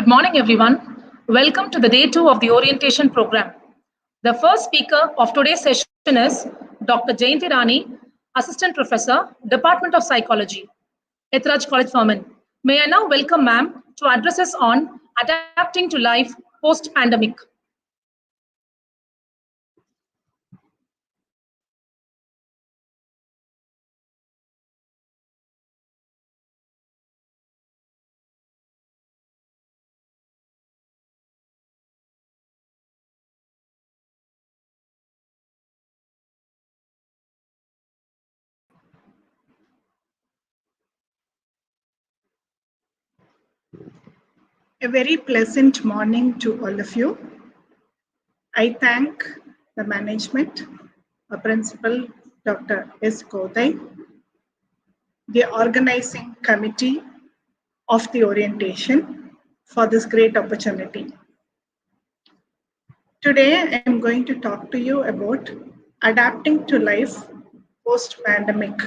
Good morning, everyone. Welcome to the day 2 of the orientation program. The first speaker of today's session is Dr. Jayanti Rani, Assistant Professor, Department of Psychology, Ethiraj College, Farman. May I now welcome ma'am to address us on adapting to life post-pandemic. A very pleasant morning to all of you. I thank the management, the principal, Dr. S. Kodai, the organizing committee of the orientation for this great opportunity. Today, I am going to talk to you about adapting to life post-pandemic.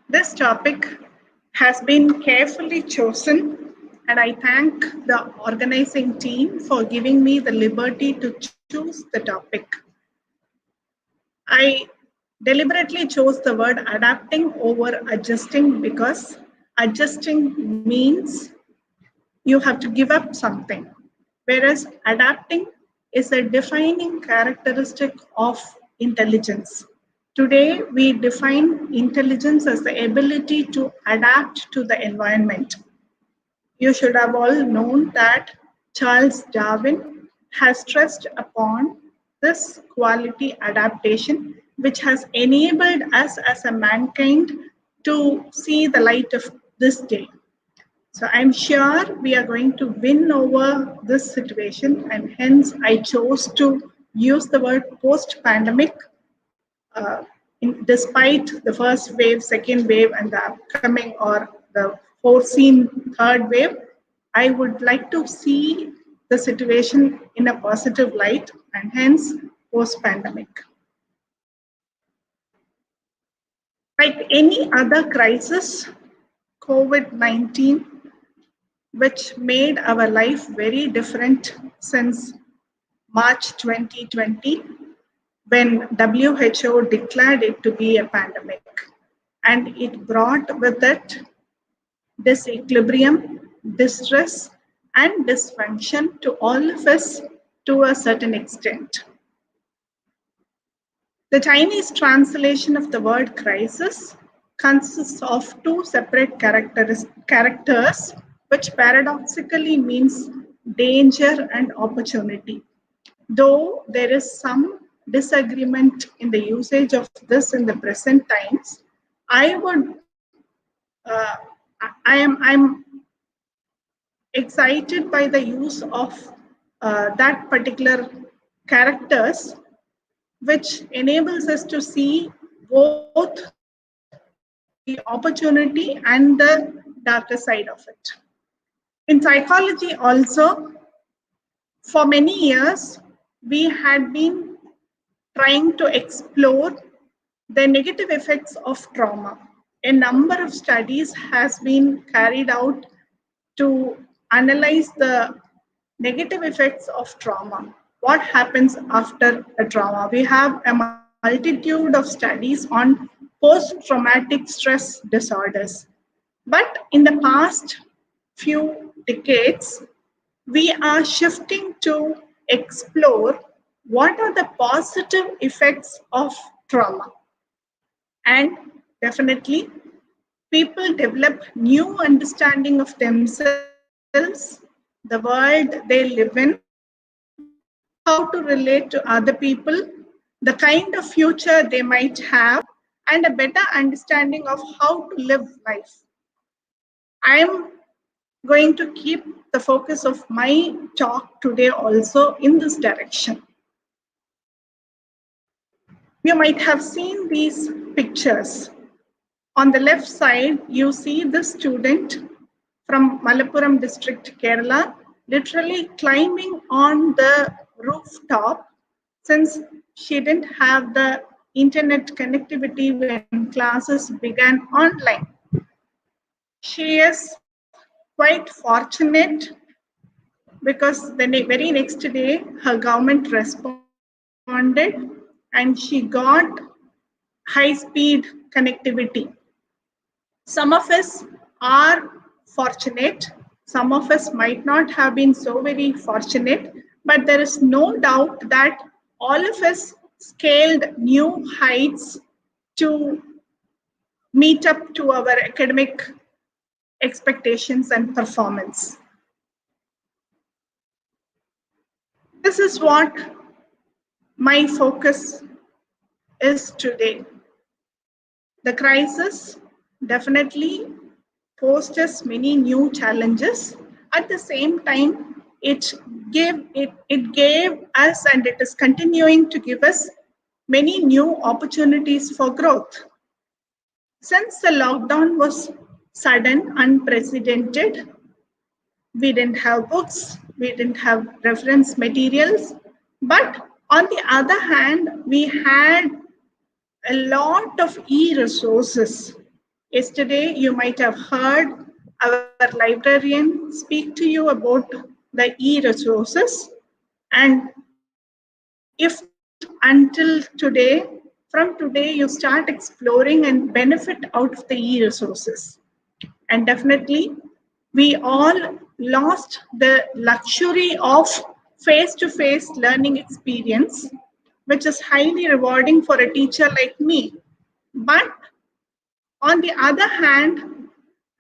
This topic has been carefully chosen, and I thank the organizing team for giving me the liberty to choose the topic. I deliberately chose the word adapting over adjusting because adjusting means you have to give up something, whereas adapting is a defining characteristic of intelligence. Today, we define intelligence as the ability to adapt to the environment. You should have all known that Charles Darwin has stressed upon this quality adaptation, which has enabled us as a mankind to see the light of this day. So I'm sure we are going to win over this situation, and hence I chose to use the word post-pandemic. Despite the first wave, second wave, and the upcoming or the foreseen third wave, I would like to see the situation in a positive light, and hence post-pandemic. Like any other crisis, COVID-19, which made our life very different since March 2020, when WHO declared it to be a pandemic. And it brought with it disequilibrium, distress, and dysfunction to all of us to a certain extent. The Chinese translation of the word crisis consists of two separate characters, which paradoxically means danger and opportunity. Though there is some disagreement in the usage of this in the present times, I'm excited by the use of that particular characters, which enables us to see both the opportunity and the darker side of it. In psychology also, for many years, we had been trying to explore the negative effects of trauma. A number of studies has been carried out to analyze the negative effects of trauma. What happens after a trauma? We have a multitude of studies on post-traumatic stress disorders. But in the past few decades, we are shifting to explore what are the positive effects of trauma. And definitely, people develop new understanding of themselves, the world they live in, how to relate to other people, the kind of future they might have, and a better understanding of how to live life. I am going to keep the focus of my talk today also in this direction. You might have seen these pictures. On the left side, you see the student from Malappuram district, Kerala, literally climbing on the rooftop since she didn't have the internet connectivity when classes began online. She is quite fortunate because the very next day her government responded and she got high-speed connectivity. Some of us are fortunate, some of us might not have been so very fortunate, but there is no doubt that all of us scaled new heights to meet up to our academic expectations and performance. This is what my focus is today. The crisis definitely posed us many new challenges. At the same time, it gave us, and it is continuing to give us, many new opportunities for growth. Since the lockdown was sudden, unprecedented, we didn't have books, we didn't have reference materials, but on the other hand, we had a lot of e-resources. Yesterday, you might have heard our librarian speak to you about the e-resources. And if not until today, from today, you start exploring and benefit out of the e-resources. And definitely, we all lost the luxury of face-to-face learning experience, which is highly rewarding for a teacher like me. But on the other hand,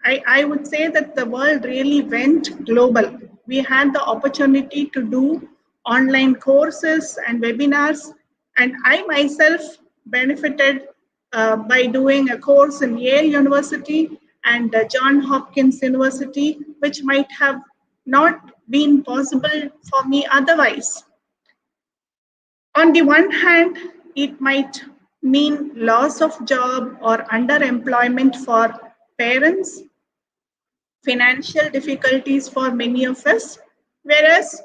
I would say that the world really went global. We had the opportunity to do online courses and webinars, and I myself benefited by doing a course in Yale University and Johns Hopkins University, which might have not been possible for me otherwise. On the one hand, it might mean loss of job or underemployment for parents, financial difficulties for many of us, whereas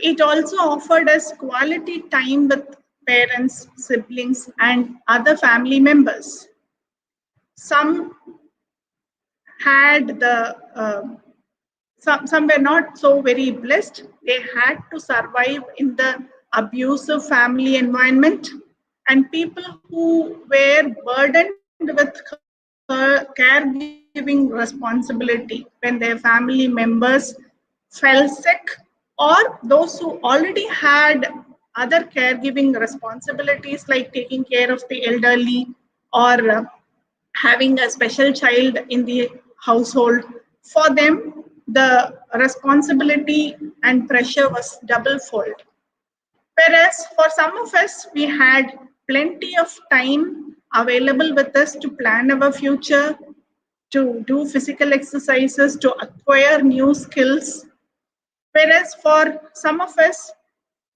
it also offered us quality time with parents, siblings, and other family members. Some had some were not so very blessed. They had to survive in the abusive family environment, and people who were burdened with caregiving responsibility when their family members fell sick, or those who already had other caregiving responsibilities like taking care of the elderly or having a special child in the household. For them, the responsibility and pressure was double fold. Whereas for some of us, we had plenty of time available with us to plan our future, to do physical exercises, to acquire new skills. Whereas for some of us,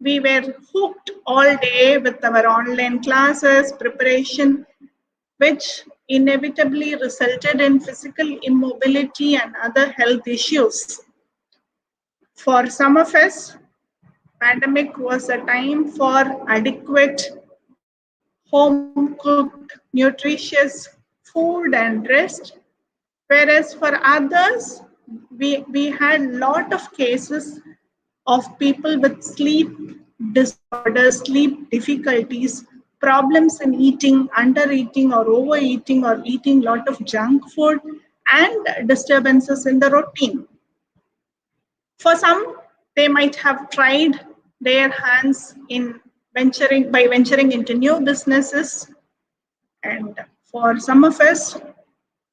we were hooked all day with our online classes, preparation, which inevitably resulted in physical immobility and other health issues. For some of us, pandemic was a time for adequate home-cooked, nutritious food and rest, whereas for others, we had a lot of cases of people with sleep disorders, sleep difficulties, problems in eating, under-eating or overeating or eating a lot of junk food, and disturbances in the routine. For some, they might have tried their hands in venturing into new businesses. And for some of us,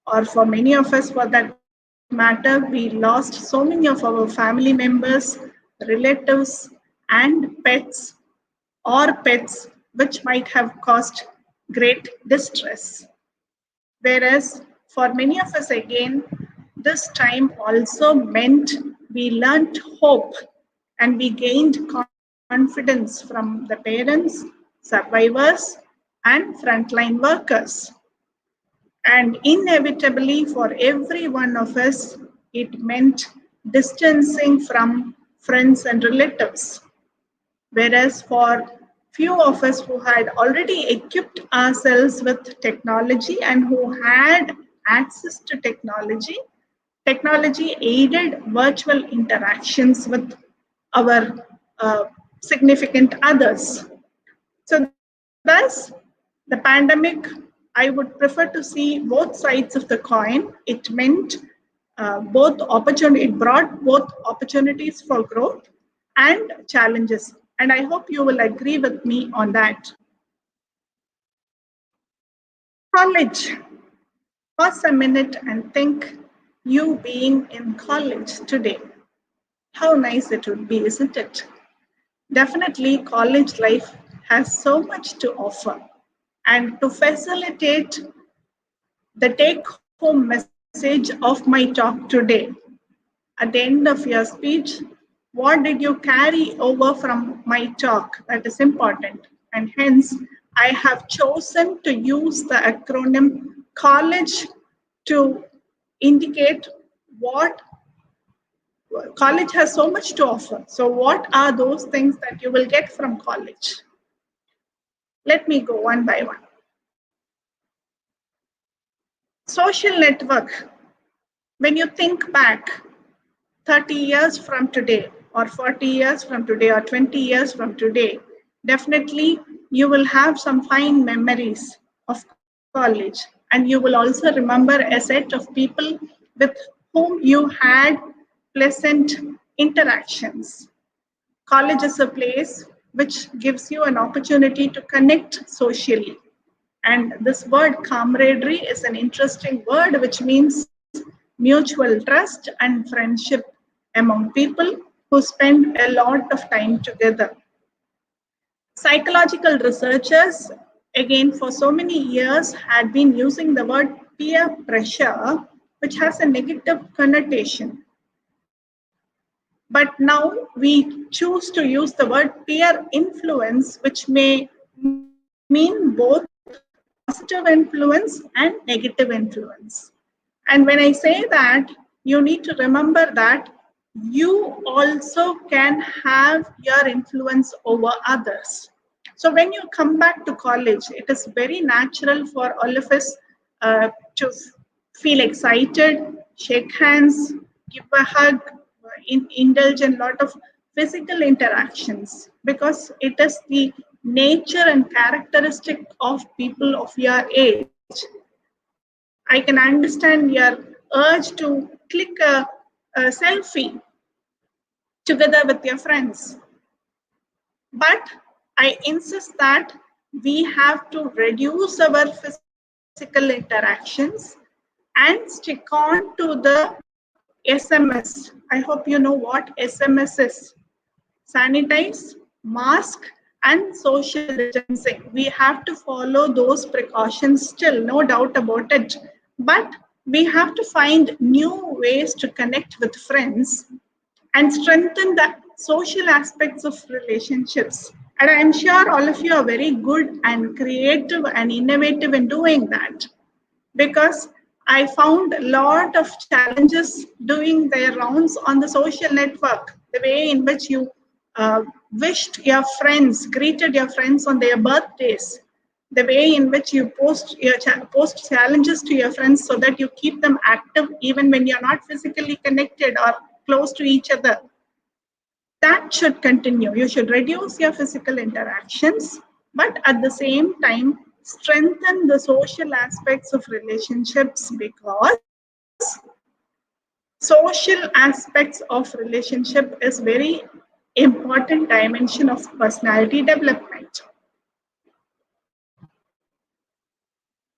or for many of us for that matter, we lost so many of our family members, relatives, and pets, which might have caused great distress. Whereas for many of us again, this time also meant we learned hope and we gained confidence from the parents, survivors, and frontline workers. And inevitably, for every one of us, it meant distancing from friends and relatives. Whereas for few of us who had already equipped ourselves with technology and who had access to technology, technology aided virtual interactions with our significant others. So thus, the pandemic, I would prefer to see both sides of the coin. It meant it brought both opportunities for growth and challenges. And I hope you will agree with me on that. College. Pause a minute and think you being in college today. How nice it would be, isn't it? Definitely, college life has so much to offer. And to facilitate the take home message of my talk today, at the end of your speech, what did you carry over from my talk? That is important. And hence, I have chosen to use the acronym college to indicate what college has so much to offer. So, what are those things that you will get from college? Let me go one by one. Social network. When you think back 30 years from today, or 40 years from today, or 20 years from today, definitely you will have some fine memories of college. And you will also remember a set of people with whom you had pleasant interactions. College is a place which gives you an opportunity to connect socially. And this word camaraderie is an interesting word which means mutual trust and friendship among people who spend a lot of time together. Psychological researchers, again, for so many years, had been using the word peer pressure, which has a negative connotation. But now we choose to use the word peer influence, which may mean both positive influence and negative influence. And when I say that, you need to remember that you also can have your influence over others. So when you come back to college, it is very natural for all of us to feel excited, shake hands, give a hug, indulge in a lot of physical interactions because it is the nature and characteristic of people of your age. I can understand your urge to click a selfie together with your friends. But I insist that we have to reduce our physical interactions and stick on to the SMS. I hope you know what SMS is. Sanitize, mask, and social distancing. We have to follow those precautions still, no doubt about it. But we have to find new ways to connect with friends and strengthen the social aspects of relationships. And I'm sure all of you are very good and creative and innovative in doing that because I found a lot of challenges doing their rounds on the social network, the way in which you wished your friends, greeted your friends on their birthdays, the way in which you post challenges to your friends so that you keep them active even when you're not physically connected or close to each other. That should continue. You should reduce your physical interactions, but at the same time, strengthen the social aspects of relationships because social aspects of relationship is very important dimension of personality development.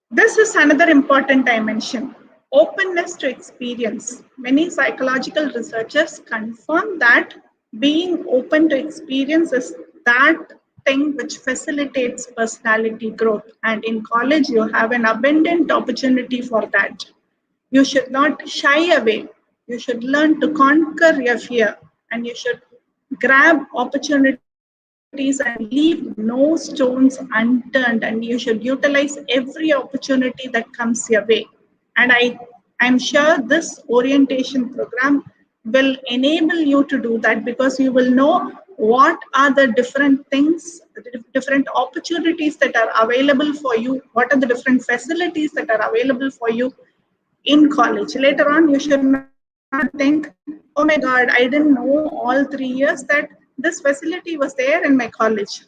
This is another important dimension, openness to experience. Many psychological researchers confirm that being open to experience is that thing which facilitates personality growth. And in college, you have an abundant opportunity for that. You should not shy away. You should learn to conquer your fear and you should grab opportunities and leave no stones unturned, and you should utilize every opportunity that comes your way. And I'm sure this orientation program will enable you to do that, because you will know what are the different things, the different opportunities that are available for you, what are the different facilities that are available for you in college. Later on, you should not think, oh my God, I didn't know all 3 years that this facility was there in my college.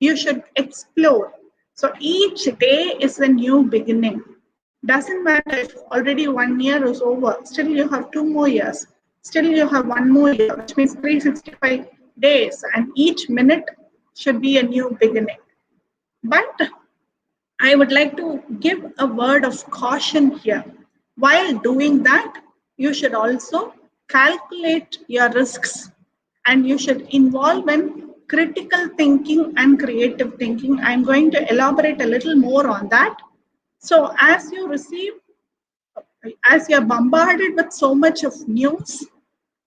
You should explore. So each day is a new beginning. Doesn't matter if already 1 year is over, still you have 2 more years. Still you have 1 more year, which means 365 days, and each minute should be a new beginning. But I would like to give a word of caution here. While doing that, you should also calculate your risks, and you should involve in critical thinking and creative thinking. I'm going to elaborate a little more on that. So as you're bombarded with so much of news,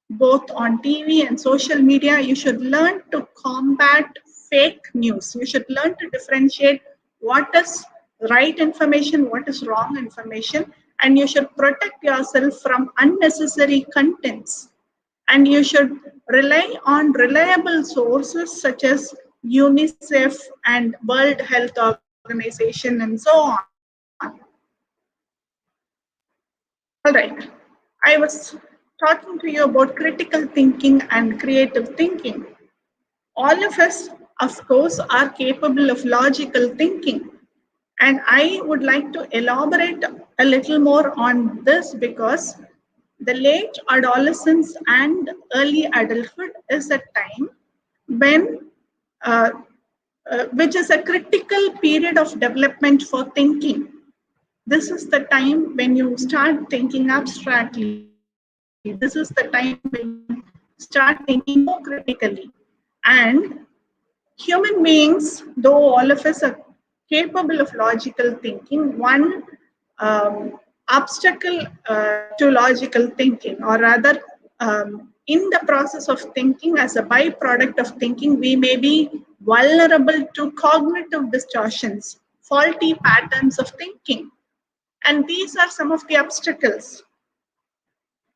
both on TV and social media, you should learn to combat fake news. You should learn to differentiate what is right information, what is wrong information, and you should protect yourself from unnecessary contents. And you should rely on reliable sources such as UNICEF and World Health Organization and so on. All right. I was talking to you about critical thinking and creative thinking. All of us, of course, are capable of logical thinking. And I would like to elaborate a little more on this, because the late adolescence and early adulthood is a time when, uh, which is a critical period of development for thinking. This is the time when you start thinking abstractly. This is the time when you start thinking more critically. And human beings, though all of us are capable of logical thinking, one obstacle to logical thinking, or rather, in the process of thinking, as a byproduct of thinking, we may be vulnerable to cognitive distortions, faulty patterns of thinking. And these are some of the obstacles.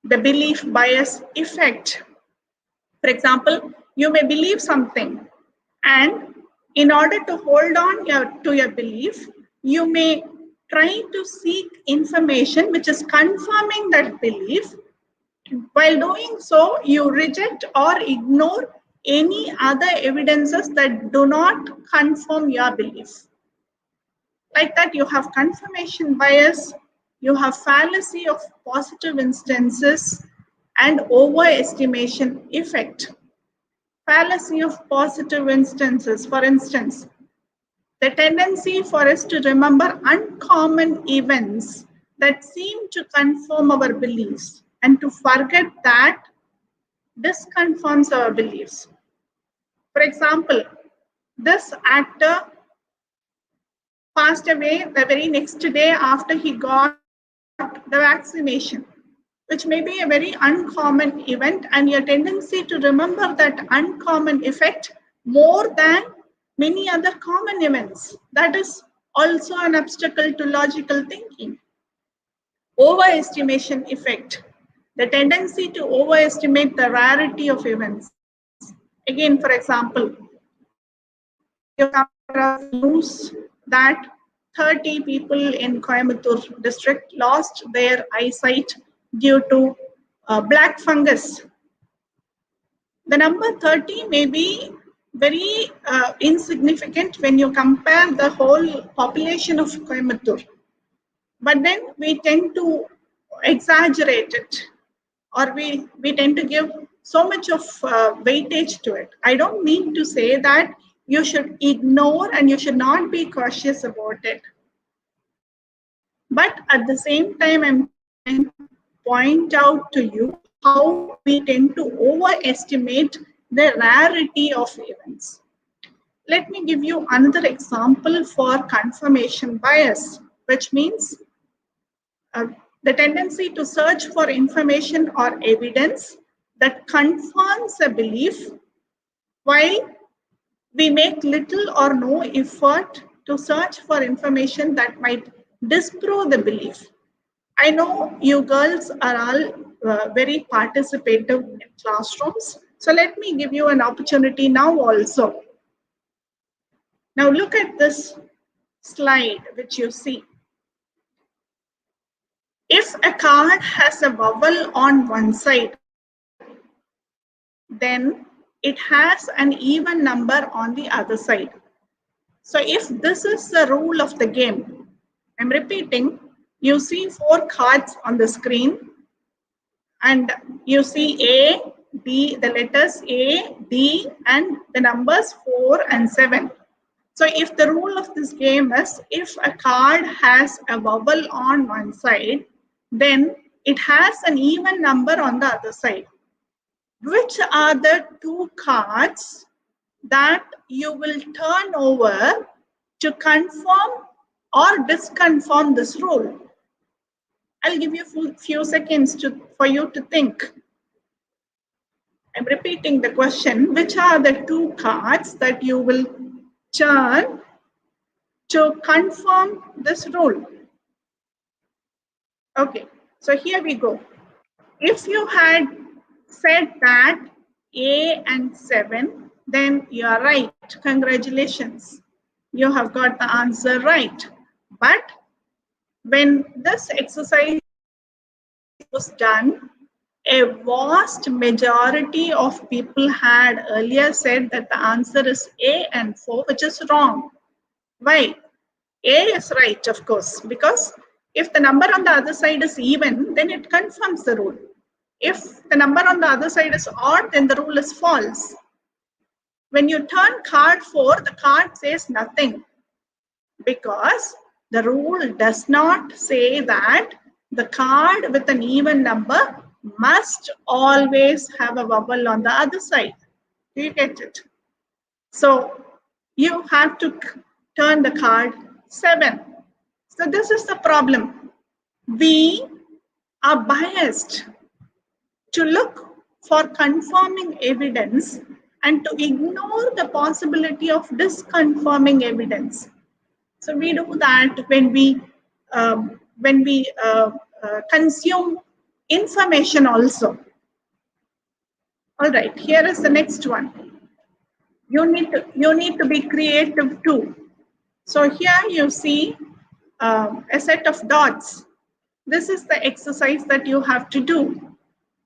The belief bias effect. For example, you may believe something, and in order to hold on to your belief, you may try to seek information which is confirming that belief. While doing so, you reject or ignore any other evidences that do not confirm your belief. Like that, you have confirmation bias, you have fallacy of positive instances, and overestimation effect. Fallacy of positive instances, for instance, the tendency for us to remember uncommon events that seem to confirm our beliefs, and to forget that disconfirms our beliefs. For example, this actor passed away the very next day after he got the vaccination, which may be a very uncommon event, and your tendency to remember that uncommon effect more than many other common events. That is also an obstacle to logical thinking. Overestimation effect, the tendency to overestimate the rarity of events. Again, for example, you come across the news that 30 people in Coimbatore district lost their eyesight due to black fungus. The number 30 may be very insignificant when you compare the whole population of Coimbatore. But then we tend to exaggerate it, or we tend to give so much of weightage to it. I don't mean to say that you should ignore and you should not be cautious about it. But at the same time, I'm trying to point out to you how we tend to overestimate the rarity of events. Let me give you another example for confirmation bias, which means the tendency to search for information or evidence that confirms a belief, while We make little or no effort to search for information that might disprove the belief. I know you girls are all very participative in classrooms. So let me give you an opportunity now also. Now look at this slide which you see. If a card has a vowel on one side, then it has an even number on the other side. So if this is the rule of the game, I'm repeating, you see 4 cards on the screen and you see A, D, the letters A, D and the numbers 4 and 7. So if the rule of this game is if a card has a vowel on one side, then it has an even number on the other side. Which are the 2 cards that you will turn over to confirm or disconfirm this rule? I'll give you a few seconds for you to think. I'm repeating the question. Which are the 2 cards that you will turn to confirm this rule? Okay, so here we go. If you had said that A and 7, then you are right. Congratulations. You have got the answer right. But when this exercise was done, a vast majority of people had earlier said that the answer is A and 4, which is wrong. Why? A is right, of course, because if the number on the other side is even, then it confirms the rule. If the number on the other side is odd, then the rule is false. When you turn card 4, the card says nothing because the rule does not say that the card with an even number must always have a vowel on the other side. Do you get it? So you have to turn the card 7. So this is the problem. We are biased to look for confirming evidence and to ignore the possibility of disconfirming evidence. So we do that when we consume information also. All right, here is the next one. You need to be creative too. So here you see a set of dots. This is the exercise that you have to do.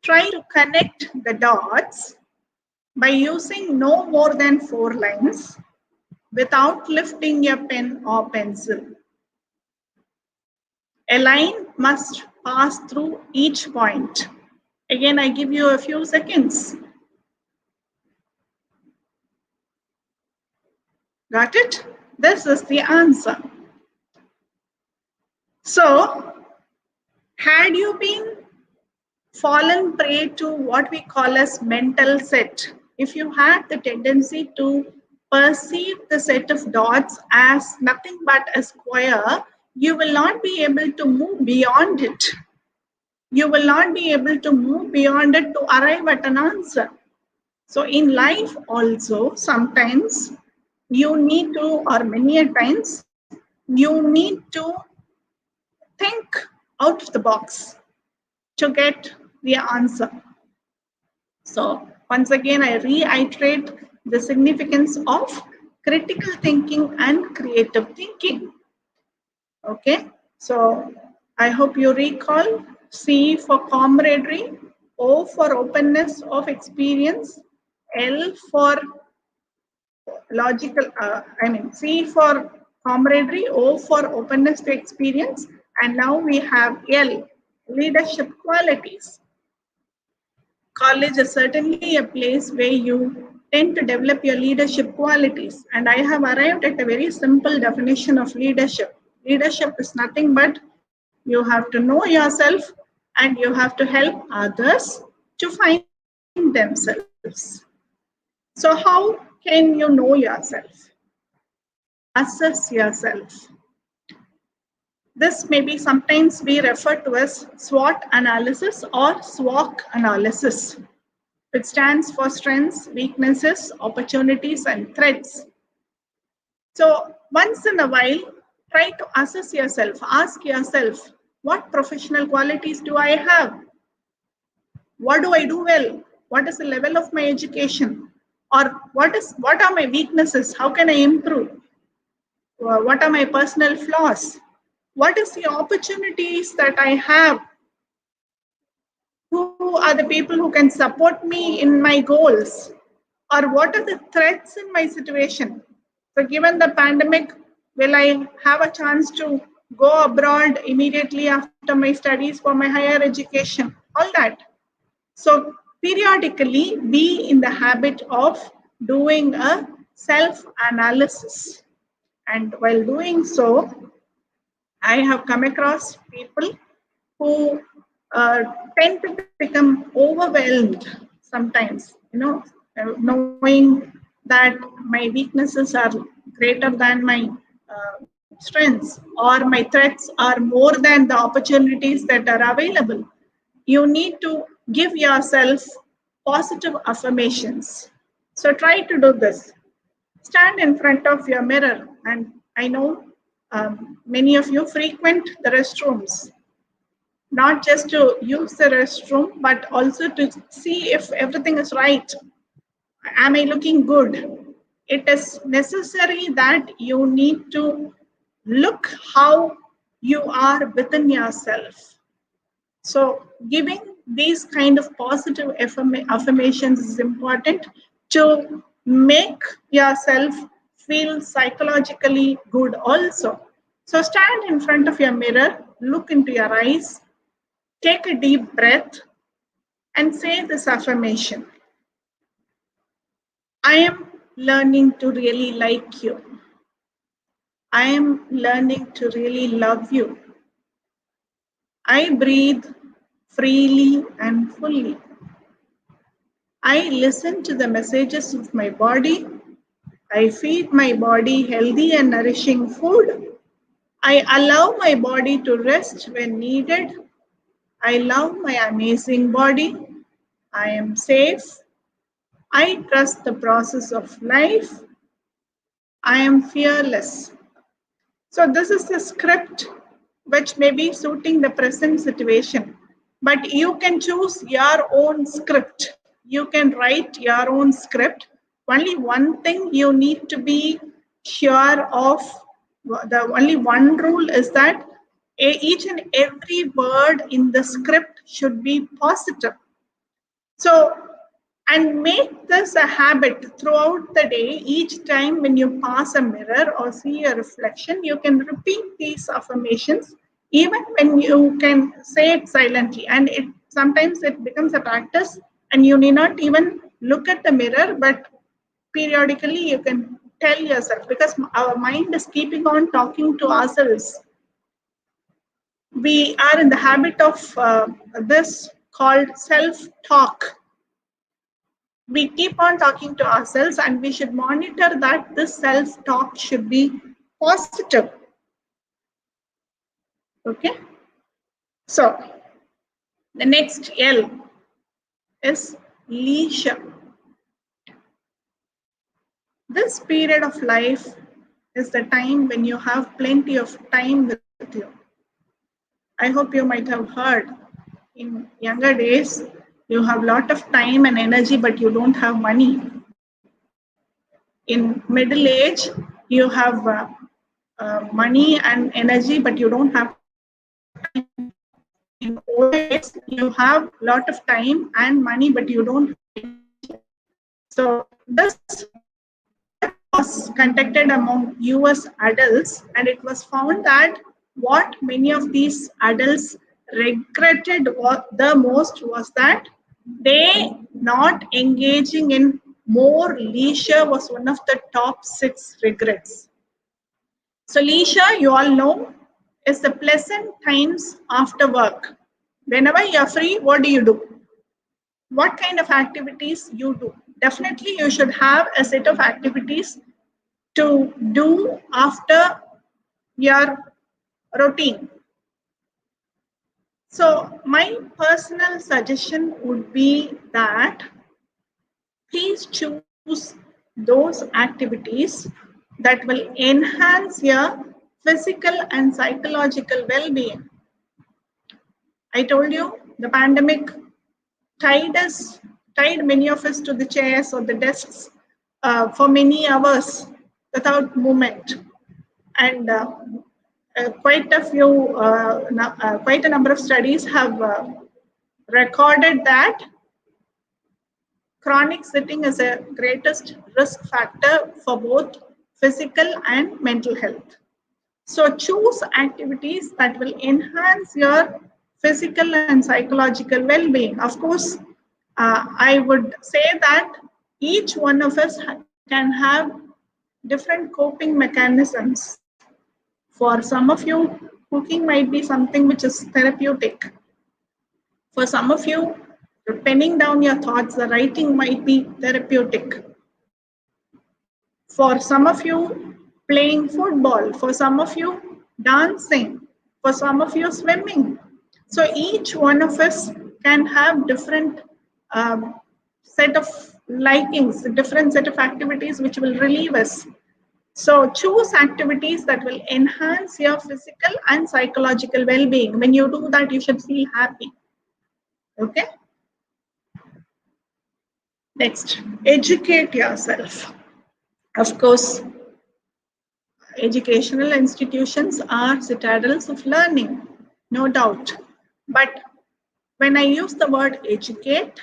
Try to connect the dots by using no more than 4 lines without lifting your pen or pencil. A line must pass through each point. Again, I give you a few seconds. Got it? This is the answer. So, had you been fallen prey to what we call as mental set, if you had the tendency to perceive the set of dots as nothing but a square, you will not be able to move beyond it. You will not be able to move beyond it to arrive at an answer. So in life also, sometimes you need to, or many a times, you need to think out of the box to get the answer. So once again, I reiterate the significance of critical thinking and creative thinking. Okay, so I hope you recall C for camaraderie, O for openness of experience, L for logical, C for camaraderie, O for openness to experience, and now we have L, leadership qualities. College is certainly a place where you tend to develop your leadership qualities. And I have arrived at a very simple definition of leadership. Leadership is nothing but you have to know yourself and you have to help others to find themselves. So how can you know yourself? Assess yourself. This may be sometimes be referred to as SWOT analysis or SWOC analysis. It stands for strengths, weaknesses, opportunities, and threats. So once in a while, try to assess yourself. Ask yourself, what professional qualities do I have? What do I do well? What is the level of my education? Or what are my weaknesses? How can I improve? What are my personal flaws? What is the opportunities that I have? Who are the people who can support me in my goals? Or what are the threats in my situation? So given the pandemic, will I have a chance to go abroad immediately after my studies for my higher education? All that. So periodically be in the habit of doing a self-analysis. And while doing so, I have come across people who tend to become overwhelmed sometimes, knowing that my weaknesses are greater than my strengths, or my threats are more than the opportunities that are available. You need to give yourself positive affirmations. So try to do this. Stand in front of your mirror, and I know many of you frequent the restrooms, not just to use the restroom, but also to see if everything is right. Am I looking good? It is necessary that you need to look how you are within yourself. So giving these kind of positive affirmations is important to make yourself feel psychologically good also. So stand in front of your mirror, look into your eyes, take a deep breath, and say this affirmation. I am learning to really like you. I am learning to really love you. I breathe freely and fully. I listen to the messages of my body. I feed my body healthy and nourishing food. I allow my body to rest when needed. I love my amazing body. I am safe. I trust the process of life. I am fearless. So this is the script which may be suiting the present situation, but you can choose your own script. You can write your own script. Only one thing you need to be sure of, the only one rule is that each and every word in the script should be positive. So, and make this a habit throughout the day. Each time when you pass a mirror or see a reflection, you can repeat these affirmations, even when you can say it silently. And it sometimes it becomes a practice, and you need not even look at the mirror, but periodically you can tell yourself, because our mind is keeping on talking to ourselves. We are in the habit of this called self-talk. We keep on talking to ourselves, and we should monitor that this self-talk should be positive. Okay. So the next L is leisure. This period of life is the time when you have plenty of time with you. I hope you might have heard in younger days, you have a lot of time and energy, but you don't have money. In middle age, you have money and energy, but you don't have time. In older age, you have a lot of time and money, but you don't have leisure. So this study was conducted among US adults, and it was found that what many of these adults regretted the most was that they not engaging in more leisure was one of the top 6 regrets. So leisure, you all know, is the pleasant times after work. Whenever you're free, what do? What kind of activities you do? Definitely you should have a set of activities to do after your routine. So my personal suggestion would be that please choose those activities that will enhance your physical and psychological well-being. I told you the pandemic tied many of us to the chairs or the desks for many hours without movement, and quite a number of studies have recorded that chronic sitting is a greatest risk factor for both physical and mental health. So choose activities that will enhance your physical and psychological well-being. Of course, I would say that each one of us can have different coping mechanisms. For some of you, cooking might be something which is therapeutic. For some of you, penning down your thoughts, the writing might be therapeutic. For some of you, playing football. For some of you, dancing. For some of you, swimming. So each one of us can have different set of likings, different set of activities which will relieve us. So choose activities that will enhance your physical and psychological well-being. When you do that, you should feel happy. Okay? Next, educate yourself. Of course, educational institutions are citadels of learning, no doubt. But when I use the word educate,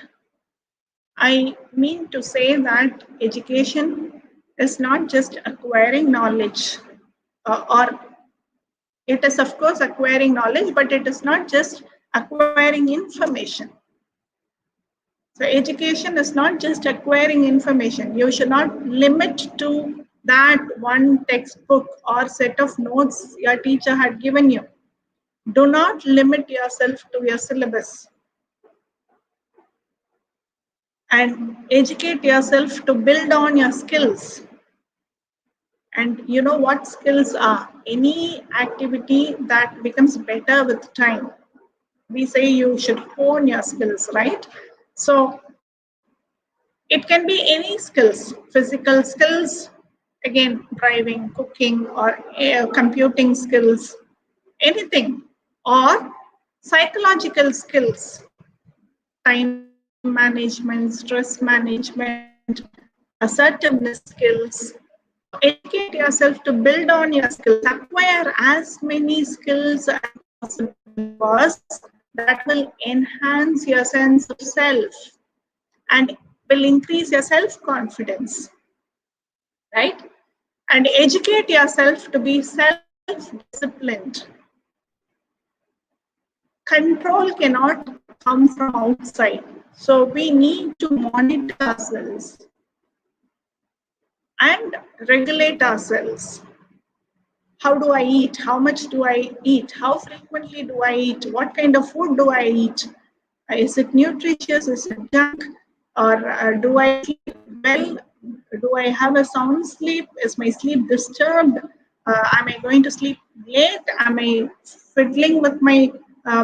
I mean to say that education is not just acquiring knowledge, or it is, of course, acquiring knowledge, but it is not just acquiring information. So education is not just acquiring information. You should not limit to that one textbook or set of notes your teacher had given you. Do not limit yourself to your syllabus. And educate yourself to build on your skills. And you know what skills are? Any activity that becomes better with time. We say you should hone your skills, right? So it can be any skills, physical skills, again, driving, cooking, or computing skills, anything, or psychological skills, time management, stress management, assertiveness skills. So educate yourself to build on your skills, acquire as many skills as possible, because that will enhance your sense of self and will increase your self-confidence, right? And educate yourself to be self-disciplined. Control cannot come from outside. So we need to monitor ourselves and regulate ourselves. How do I eat? How much do I eat? How frequently do I eat? What kind of food do I eat? Is it nutritious? Is it junk? Or do I sleep well? Do I have a sound sleep? Is my sleep disturbed? Am I going to sleep late? Am I fiddling with my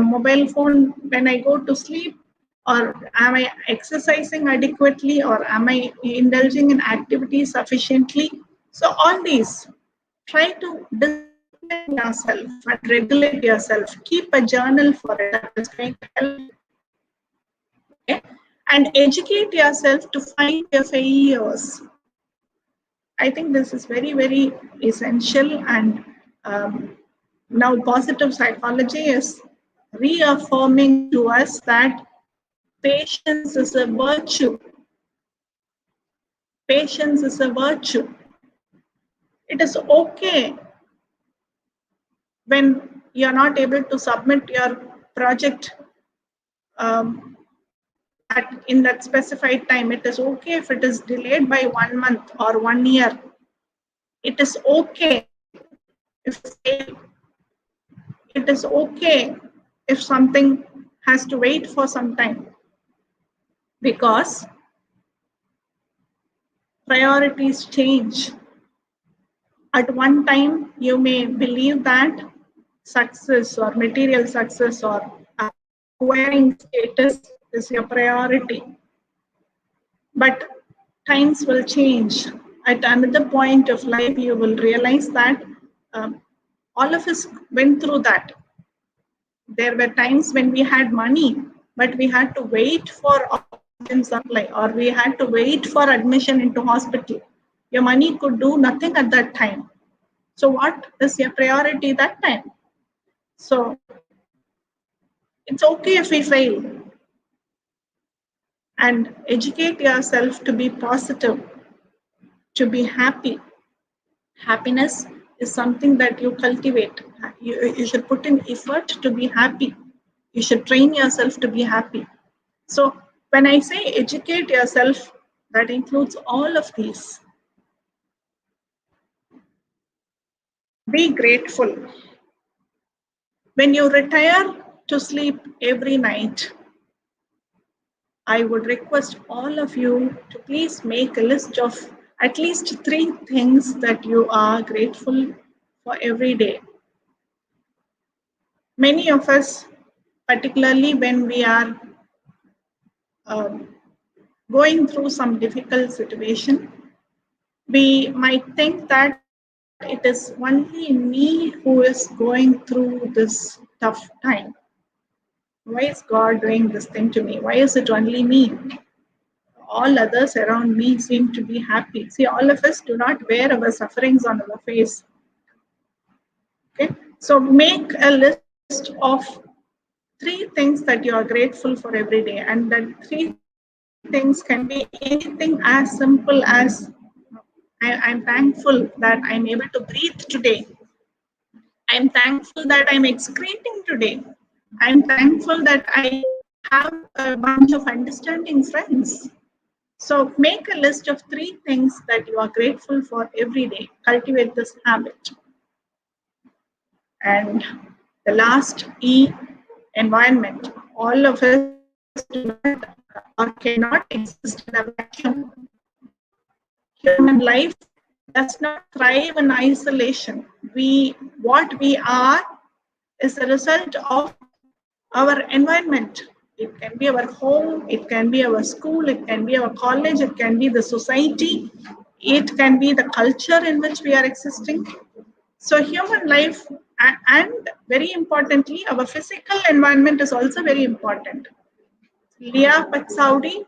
mobile phone when I go to sleep? Or am I exercising adequately? Or am I indulging in activity sufficiently? So all these, try to discipline yourself and regulate yourself. Keep a journal for it. That is going to help. Okay? And educate yourself to find your failures. I think this is very, very essential. And now positive psychology is reaffirming to us that patience is a virtue. Patience is a virtue. It is okay when you're not able to submit your project in that specified time. It is okay if it is delayed by 1 month or 1 year. It is okay if you fail. It is okay if something has to wait for some time, because priorities change. At one time, you may believe that success or material success or acquiring status is your priority. But times will change. At another point of life, you will realize that um, all of us went through that. There were times when we had money, but we had to wait for oxygen supply, or we had to wait for admission into hospital. Your money could do nothing at that time. So what is your priority that time? So it's okay if we fail, and educate yourself to be positive, to be happy. Happiness is something that you cultivate. You should put in effort to be happy. You should train yourself to be happy. So when I say educate yourself, that includes all of these. Be grateful. When you retire to sleep every night, I would request all of you to please make a list of at least 3 things that you are grateful for every day. Many of us, particularly when we are um, going through some difficult situation, we might think that it is only me who is going through this tough time. Why is God doing this thing to me? Why is it only me? All others around me seem to be happy. See, all of us do not wear our sufferings on our face. Okay, so make a list of 3 things that you are grateful for every day, and that 3 things can be anything as simple as I'm thankful that I'm able to breathe today. I'm thankful that I'm excreting today. I'm thankful that I have a bunch of understanding friends. So make a list of 3 things that you are grateful for every day. Cultivate this habit. And the last E, environment. All of us do not or cannot exist in a vacuum. Human life does not thrive in isolation. What we are is a result of our environment. It can be our home, it can be our school, it can be our college, it can be the society, it can be the culture in which we are existing. So human life, and very importantly, our physical environment is also very important. Leah Patsaudi,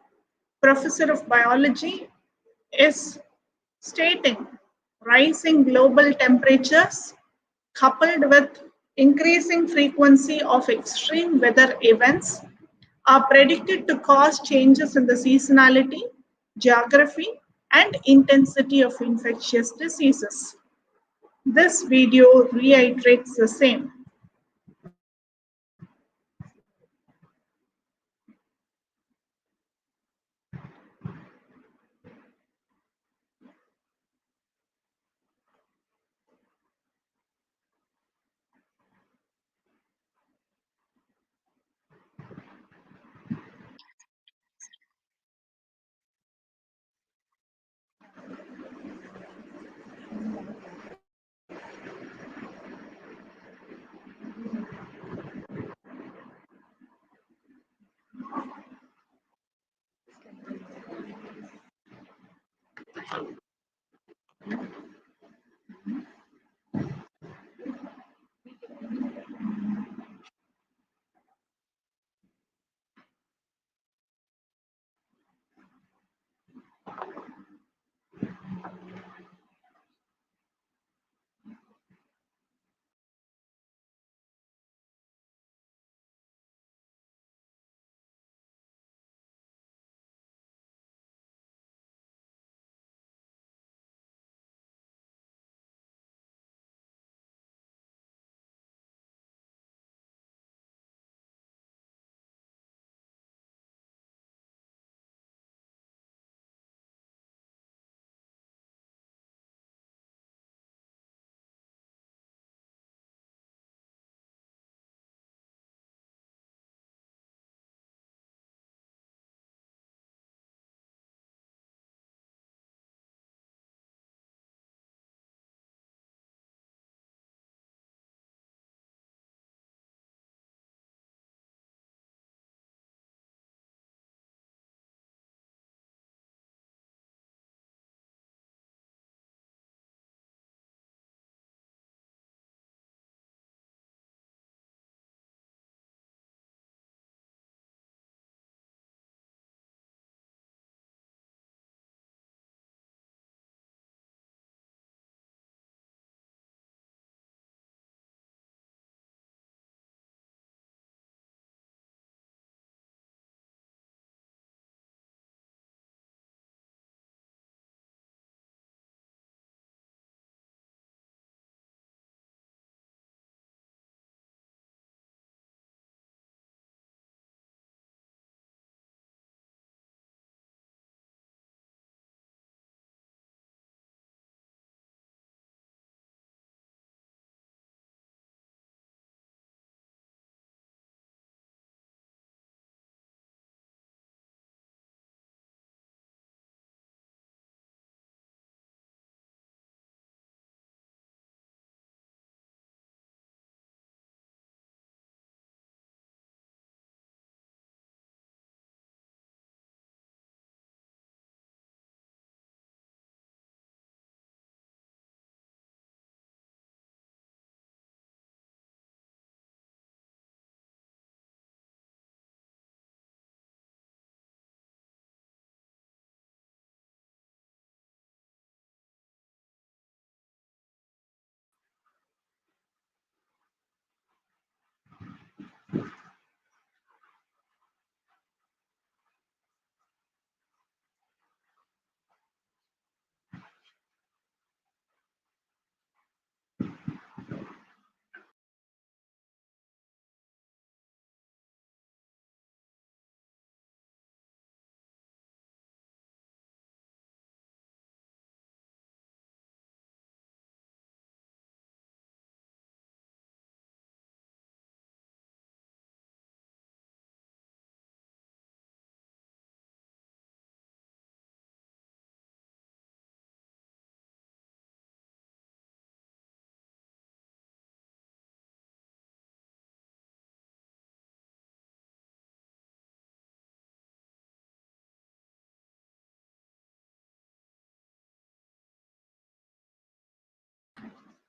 professor of biology, is stating rising global temperatures coupled with increasing frequency of extreme weather events are predicted to cause changes in the seasonality, geography, and intensity of infectious diseases. This video reiterates the same.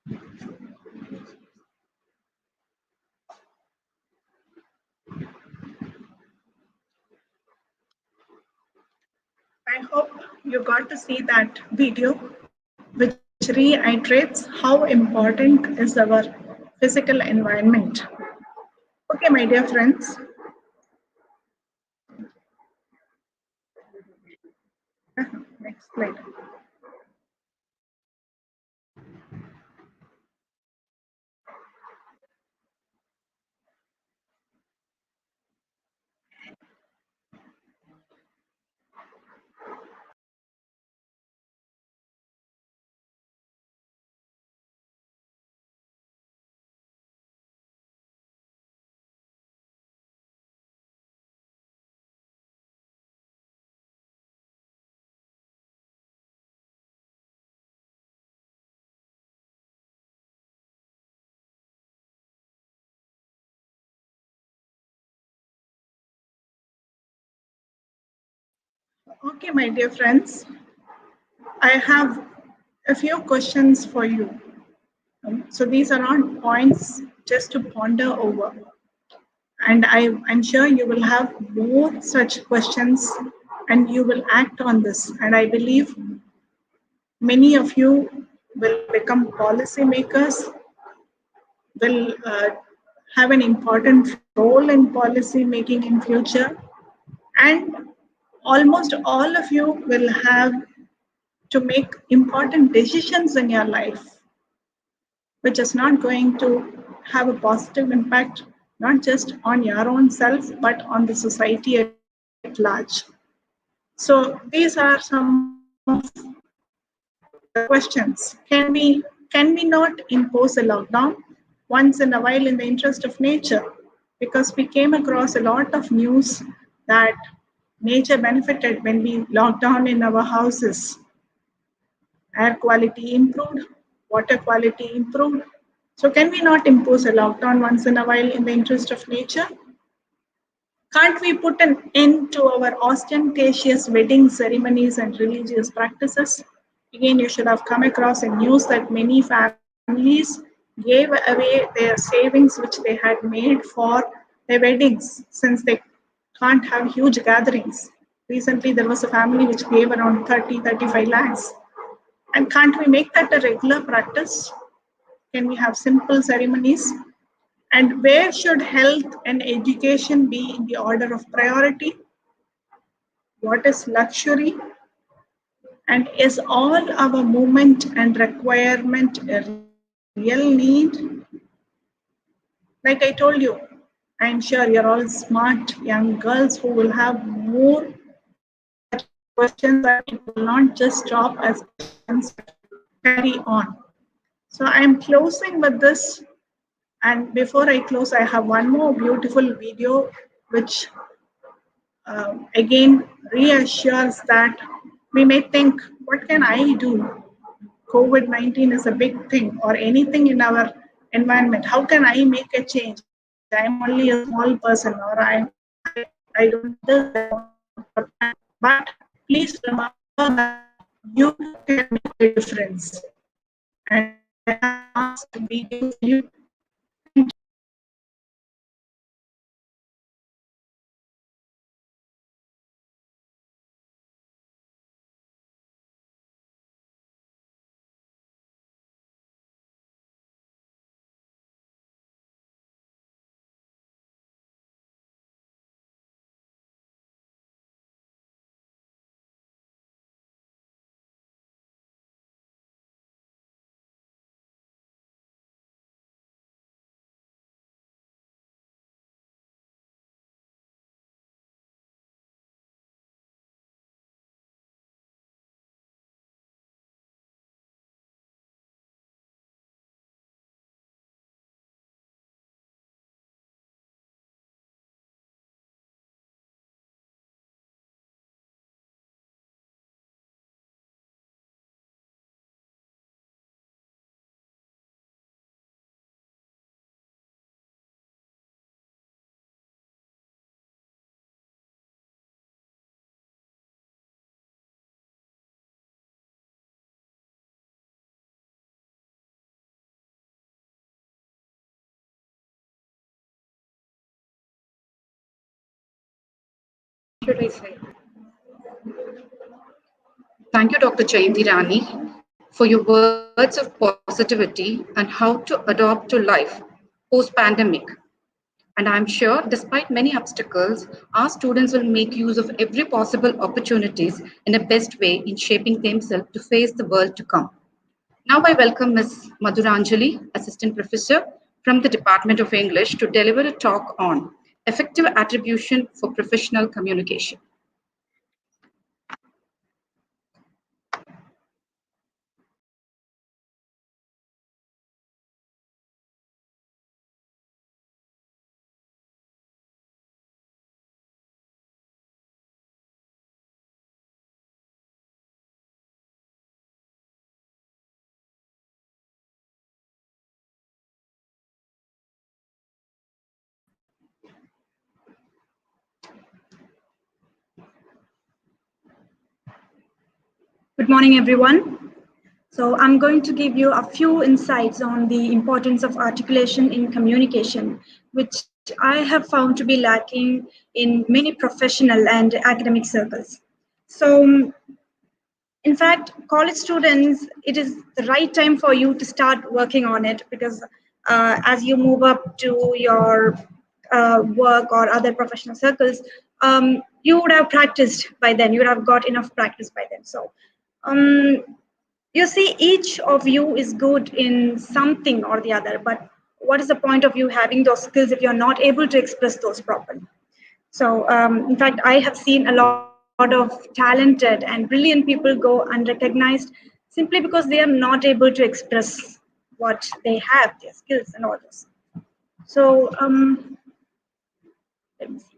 I hope you got to see that video, which reiterates how important is our physical environment. Okay, my dear friends, next slide. Okay, my dear friends, I have a few questions for you. So these are not points just to ponder over. And I'm sure you will have more such questions and you will act on this. And I believe many of you will become policymakers, will have an important role in policy making in future, and almost all of you will have to make important decisions in your life, which is not going to have a positive impact, not just on your own self, but on the society at large. So these are some of the questions. Can we not impose a lockdown once in a while in the interest of nature? Because we came across a lot of news that nature benefited when we locked down in our houses. Air quality improved, water quality improved. So can we not impose a lockdown once in a while in the interest of nature? Can't we put an end to our ostentatious wedding ceremonies and religious practices? Again, you should have come across a news that many families gave away their savings which they had made for their weddings since they can't have huge gatherings. Recently, there was a family which gave around 30-35 lakhs. And can't we make that a regular practice? Can we have simple ceremonies? And where should health and education be in the order of priority? What is luxury? And is all our movement and requirement a real need? Like I told you, I'm sure you're all smart young girls who will have more such questions, and it will not just stop as questions but carry on. So I'm closing with this. And before I close, I have one more beautiful video which again reassures that we may think, what can I do? COVID 19 is a big thing, or anything in our environment. How can I make a change? I'm only a small person, or I don't do this, I don't have that. But please remember that you can make a difference. And I have the last video for you. Thank you. Should I say? Thank you, Dr. Jayanti Rani, for your words of positivity and how to adopt to life post-pandemic. And I'm sure, despite many obstacles, our students will make use of every possible opportunities in the best way in shaping themselves to face the world to come. Now I welcome Ms. Madhuranjali, Assistant Professor from the Department of English, to deliver a talk on effective attribution for professional communication. Good morning, everyone. So I'm going to give you a few insights on the importance of articulation in communication, which I have found to be lacking in many professional and academic circles. So, in fact, college students, it is the right time for you to start working on it because as you move up to your work or other professional circles, you would have practiced by then. You would have got enough practice by then. So, um, you see, each of you is good in something or the other, but what is the point of you having those skills if you're not able to express those properly? So, in fact, I have seen a lot of talented and brilliant people go unrecognized simply because they are not able to express what they have, their skills, and all this. So, let me see.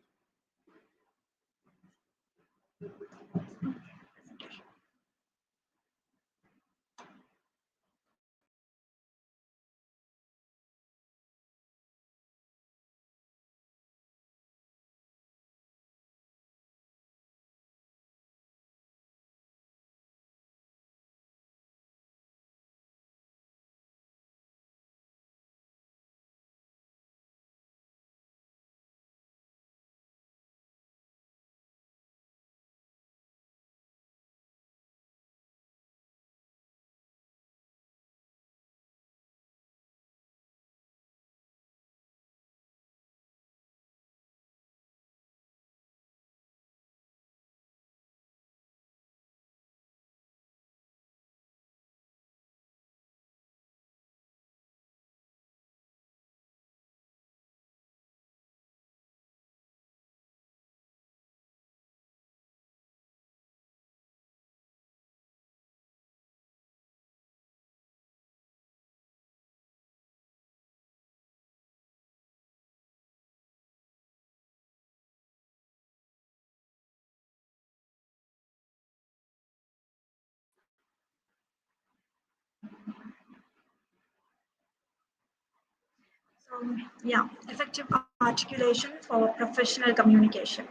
So, yeah, effective articulation for professional communication.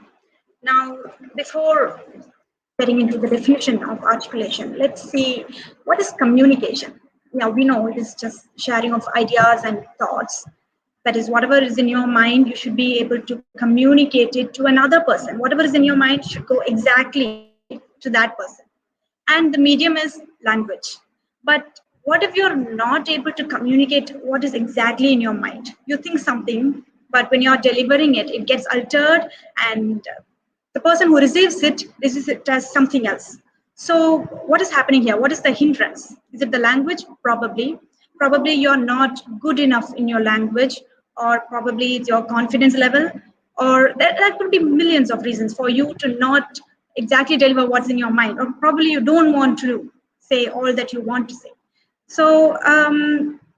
Now, before getting into the definition of articulation, let's see what is communication. Now, we know it is just sharing of ideas and thoughts. That is, whatever is in your mind, you should be able to communicate it to another person. Whatever is in your mind should go exactly to that person. And the medium is language. But what if you're not able to communicate what is exactly in your mind? You think something, but when you're delivering it, it gets altered, and the person who receives it as something else. So, what is happening here? What is the hindrance? Is it the language? Probably. Probably you're not good enough in your language, or probably it's your confidence level, or that could be millions of reasons for you to not exactly deliver what's in your mind, or probably you don't want to say all that you want to say. So,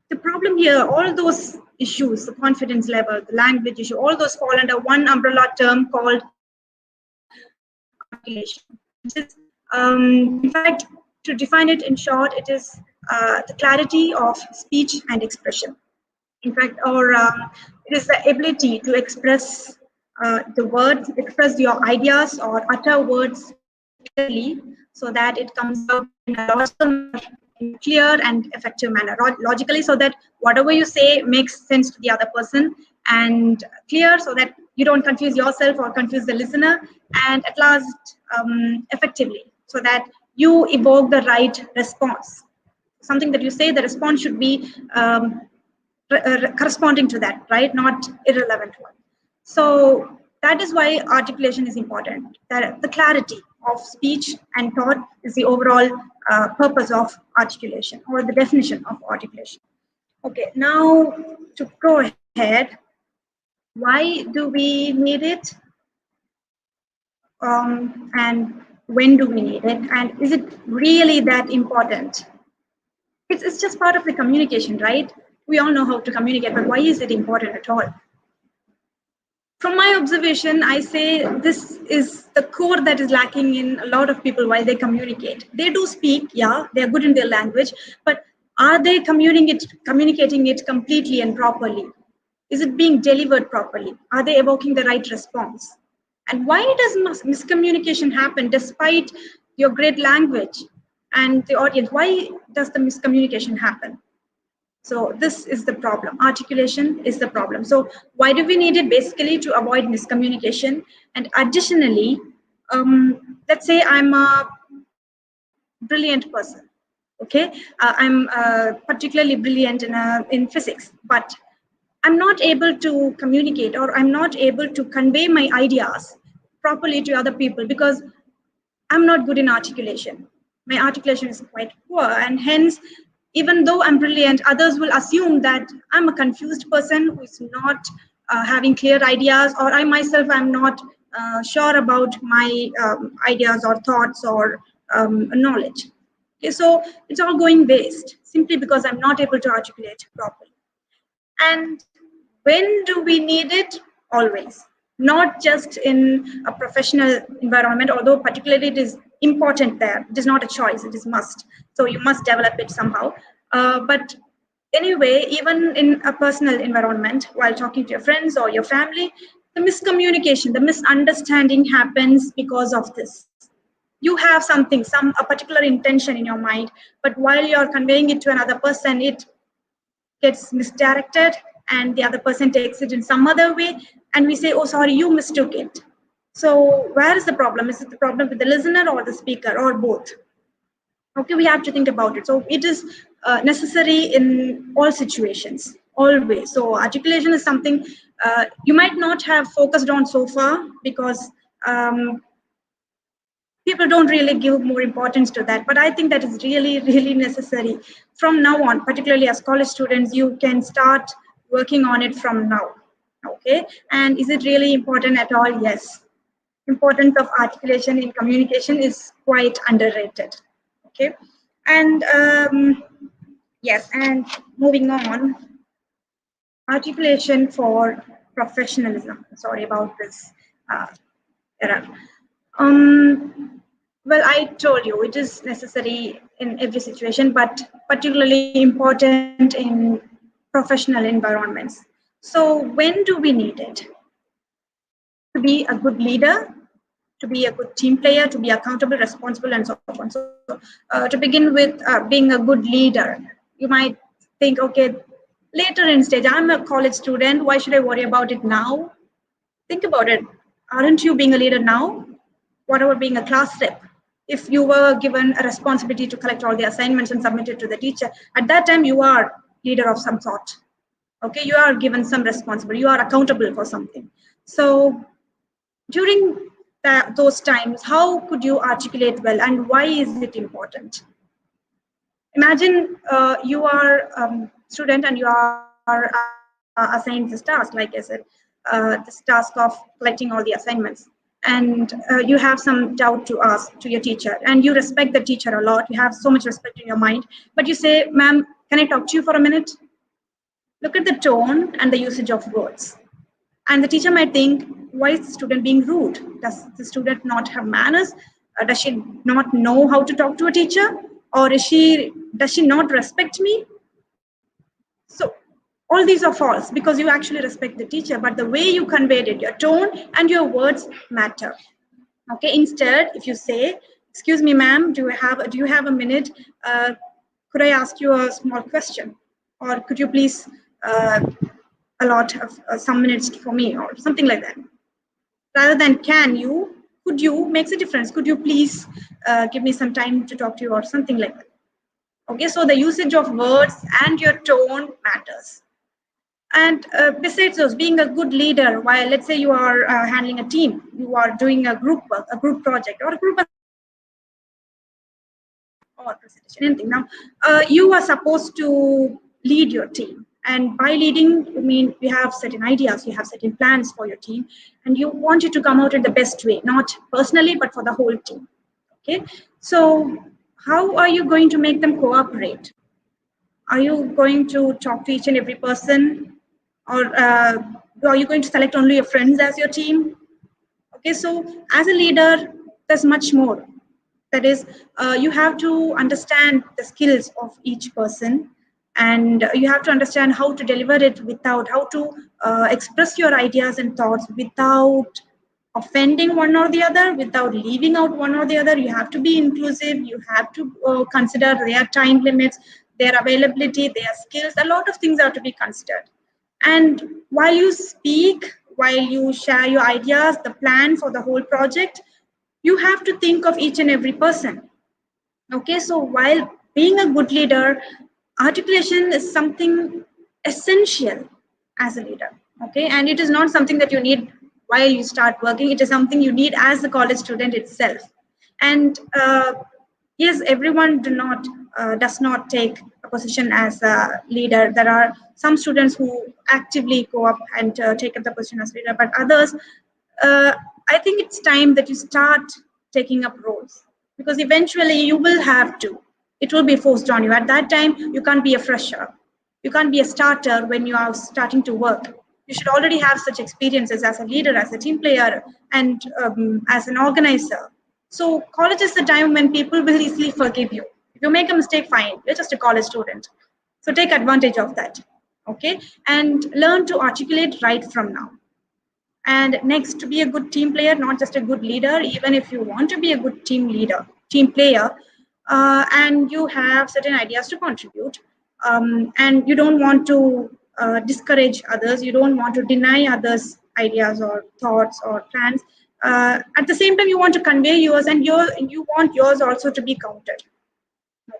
the problem here, all those issues, the confidence level, the language issue, all those fall under one umbrella term called articulation, which is, in fact, to define it in short, it is the clarity of speech and expression. In fact, or it is the ability to express the words, express your ideas, or utter words clearly so that it comes out in a logical manner, in a clear and effective manner, logically, so that whatever you say makes sense to the other person, and clear so that you don't confuse yourself or confuse the listener, and at last effectively, so that you evoke the right response. Something that you say, the response should be corresponding to that, right? Not irrelevant one. So that is why articulation is important. That the clarity of speech and thought is the overall purpose of articulation, or the definition of articulation. Okay, now to go ahead, why do we need it? And when do we need it? And is it really that important? It's just part of the communication, right? We all know how to communicate, but why is it important at all? From my observation, I say this is the core that is lacking in a lot of people while they communicate. They do speak, yeah, they're good in their language, but are they communicating it completely and properly? Is it being delivered properly? Are they evoking the right response? And why does miscommunication happen despite your great language and the audience? Why does the miscommunication happen? So this is the problem. Articulation is the problem. So why do we need it? Basically to avoid miscommunication. And additionally, let's say I'm a brilliant person. Okay, I'm particularly brilliant in physics, but I'm not able to communicate, or I'm not able to convey my ideas properly to other people because I'm not good in articulation. My articulation is quite poor, and hence, even though I'm brilliant, others will assume that I'm a confused person who is not having clear ideas, or I myself am not sure about my ideas or thoughts or knowledge. Okay, so it's all going waste simply because I'm not able to articulate properly. And when do we need it? Always. Not just in a professional environment, although particularly it is important there. It is not a choice, it is must. So you must develop it somehow. But anyway, even in a personal environment, while talking to your friends or your family, the miscommunication, the misunderstanding happens because of this. You have something, a particular intention in your mind, but while you're conveying it to another person, it gets misdirected and the other person takes it in some other way, and we say, oh sorry, you mistook it. So where is the problem? Is it the problem with the listener or the speaker, or both? Okay, we have to think about it. So it is necessary in all situations, always. So articulation is something you might not have focused on so far because people don't really give more importance to that, but I think that is really, really necessary. From now on, particularly as college students, you can start working on it from now. Okay, and is it really important at all? Yes. Importance of articulation in communication is quite underrated. Okay, and yes, and moving on, articulation for professionalism. Sorry about this error. Well, I told you it is necessary in every situation, but particularly important in professional environments. So when do we need it? To be a good leader, to be a good team player, to be accountable, responsible, and so on. So to begin with, being a good leader, you might think, okay, later in stage, I'm a college student, why should I worry about it now? Think about it. Aren't you being a leader now? What about being a class rep? If you were given a responsibility to collect all the assignments and submit it to the teacher, at that time you are leader of some sort. Okay, you are given some responsibility, you are accountable for something. So during those times, how could you articulate well, and why is it important? Imagine you are a student and you are assigned this task, like I said, this task of collecting all the assignments. And you have some doubt to ask to your teacher, and you respect the teacher a lot. You have so much respect in your mind, but you say, ma'am, can I talk to you for a minute? Look at the tone and the usage of words. And the teacher might think, why is the student being rude? Does the student not have manners? Does she not know how to talk to a teacher? Or does she not respect me? So all these are false because you actually respect the teacher, but the way you conveyed it, your tone and your words matter. Okay, instead, if you say, excuse me, ma'am, do you have a minute? Could I ask you a small question? Or could you please a lot of some minutes for me or something like that. Rather than can you, could you makes a difference. Could you please give me some time to talk to you or something like that. Okay, so the usage of words and your tone matters. And besides those, being a good leader, while let's say you are handling a team, you are doing a group work, a group project, or a group or presentation, anything. Now, you are supposed to lead your team. And by leading, I mean you have certain ideas, you have certain plans for your team, and you want it to come out in the best way, not personally, but for the whole team. Okay, so how are you going to make them cooperate? Are you going to talk to each and every person, or are you going to select only your friends as your team? Okay, so as a leader, there's much more. That is, you have to understand the skills of each person, and you have to understand how to deliver it without, how to express your ideas and thoughts without offending one or the other, without leaving out one or the other. You have to be inclusive. You have to consider their time limits, their availability, their skills. A lot of things are to be considered. And while you speak, while you share your ideas, the plan for the whole project, you have to think of each and every person. Okay, so while being a good leader, articulation is something essential as a leader. Okay, and it is not something that you need while you start working. It is something you need as a college student itself. And yes, everyone does not take a position as a leader. There are some students who actively go up and take up the position as leader, but others, uh, I think it's time that you start taking up roles, because eventually you will have to. It will be forced on you. At that time, you can't be a fresher. You can't be a starter when you are starting to work. You should already have such experiences as a leader, as a team player, and as an organizer. So college is the time when people will easily forgive you. If you make a mistake, fine. You're just a college student. So take advantage of that. Okay? And learn to articulate right from now. And next, to be a good team player, not just a good leader, even if you want to be a good team leader, team player, and you have certain ideas to contribute, and you don't want to discourage others, you don't want to deny others ideas or thoughts or plans. At the same time, you want to convey yours, and you want yours also to be counted.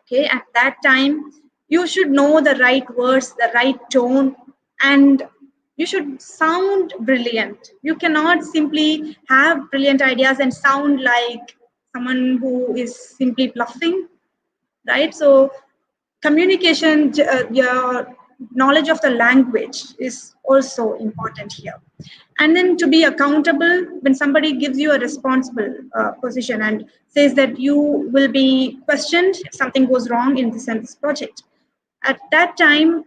Okay, at that time, you should know the right words, the right tone, and you should sound brilliant. You cannot simply have brilliant ideas and sound like someone who is simply bluffing, right? So communication, your knowledge of the language is also important here. And then to be accountable, when somebody gives you a responsible position and says that you will be questioned if something goes wrong in this project, at that time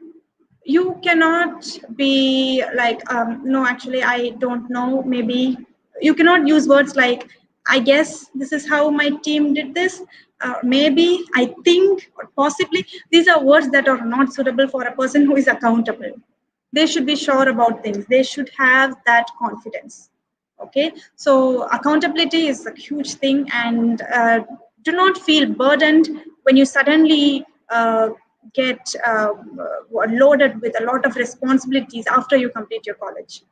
you cannot be like, no, actually I don't know, maybe. You cannot use words like, I guess this is how my team did this, maybe, I think, or possibly. These are words that are not suitable for a person who is accountable. They should be sure about things. They should have that confidence. Okay, so accountability is a huge thing, and do not feel burdened when you suddenly get loaded with a lot of responsibilities after you complete your college.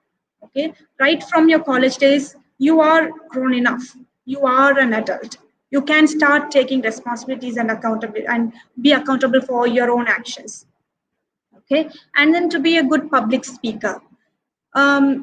Okay, right from your college days, you are grown enough. You are an adult. You can start taking responsibilities and accountability and be accountable for your own actions. Okay, and then to be a good public speaker,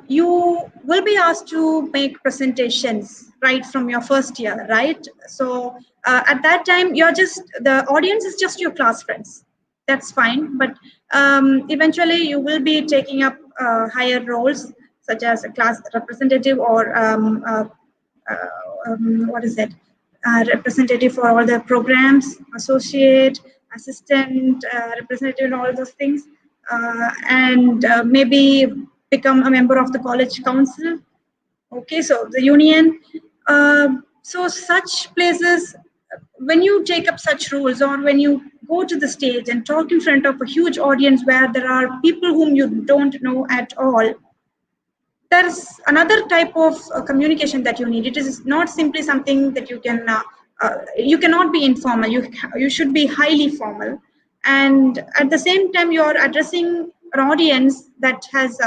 you will be asked to make presentations right from your first year, right? So at that time, you're just, the audience is just your class friends. That's fine, but eventually you will be taking up higher roles, such as a class representative, or what is it, representative for all the programs, associate, assistant, representative, and all those things, and maybe become a member of the college council. Okay, so the union. So such places, when you take up such roles, or when you go to the stage and talk in front of a huge audience where there are people whom you don't know at all, there's another type of communication that you need. It is not simply something that you cannot be informal. You should be highly formal, and at the same time, you're addressing an audience that has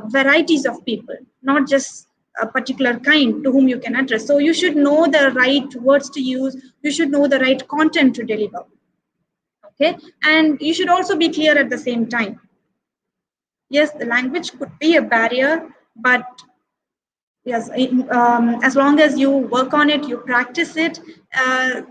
varieties of people, not just a particular kind to whom you can address. So you should know the right words to use. You should know the right content to deliver. Okay, and you should also be clear at the same time. Yes, the language could be a barrier, but yes, as long as you work on it, you practice it, I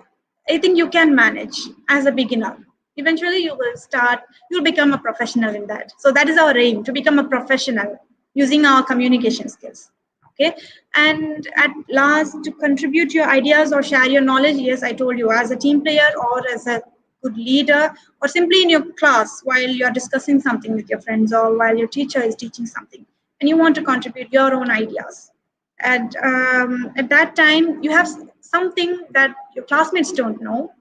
think you can manage as a beginner. Eventually, you'll become a professional in that. So that is our aim, to become a professional using our communication skills. Okay, and at last, to contribute your ideas or share your knowledge, yes, I told you, as a team player or as a good leader, or simply in your class while you're discussing something with your friends, or while your teacher is teaching something, and you want to contribute your own ideas. And at that time, you have something that your classmates don't know,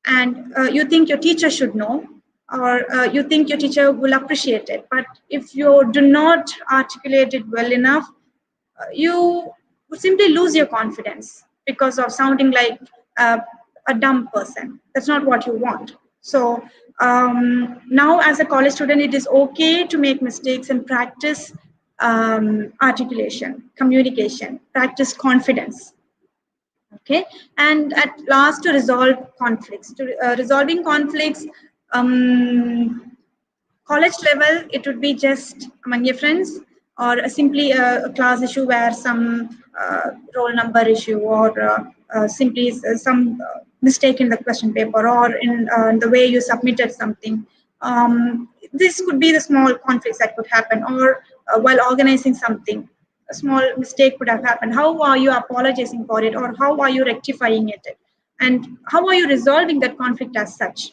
and you think your teacher should know, or you think your teacher will appreciate it. But if you do not articulate it well enough, you would simply lose your confidence because of sounding like a dumb person. That's not what you want. So now, as a college student, it is okay to make mistakes and practice articulation, communication, practice confidence. Okay, and at last, to resolve conflicts. To resolving conflicts, college level, it would be just among your friends, or simply a class issue where some roll number issue, or simply some mistake in the question paper, or in the way you submitted something. This could be the small conflicts that could happen, or while organizing something, a small mistake could have happened. How are you apologizing for it, or how are you rectifying it, and how are you resolving that conflict as such?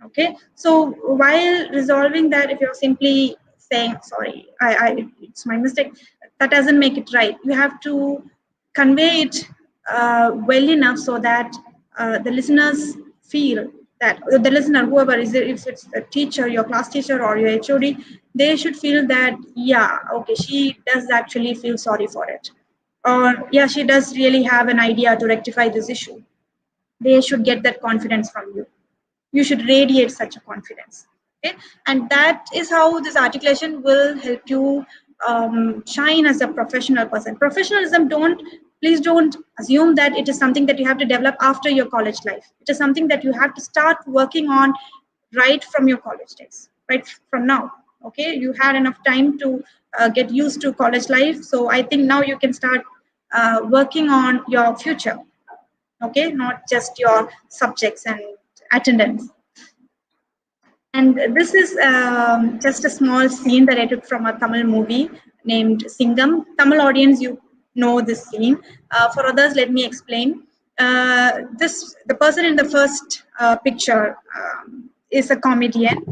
Okay, so while resolving that, if you're simply saying sorry, it's my mistake, that doesn't make it right. You have to convey it well enough so that the listeners feel that the listener, whoever is it, if it's the teacher, your class teacher, or your HOD, they should feel that, yeah, okay, she does actually feel sorry for it, or yeah, she does really have an idea to rectify this issue. They should get that confidence from you. You should radiate such a confidence. Okay, and that is how this articulation will help you shine as a professional person. Professionalism, please don't assume that it is something that you have to develop after your college life. It is something that you have to start working on right from your college days, right from now. Okay, you had enough time to get used to college life, so I think now you can start working on your future. Okay, not just your subjects and attendance. And this is just a small scene that I took from a Tamil movie named Singam. Tamil audience, you know this scene. For others, let me explain. The person in the first picture is a comedian.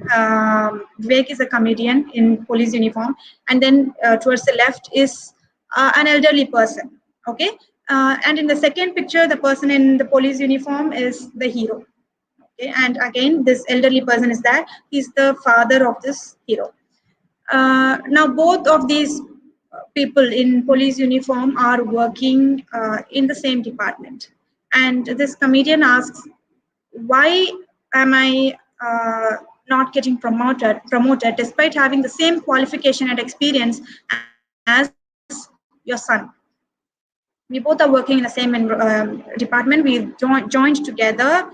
Vivek is a comedian in police uniform, and then towards the left is an elderly person. Okay, and in the second picture, the person in the police uniform is the hero. Okay, and again, this elderly person is there. He's the father of this hero. Now, both of these people in police uniform are working in the same department. And this comedian asks, why am I not getting promoted despite having the same qualification and experience as your son? We both are working in the same department. We joined together.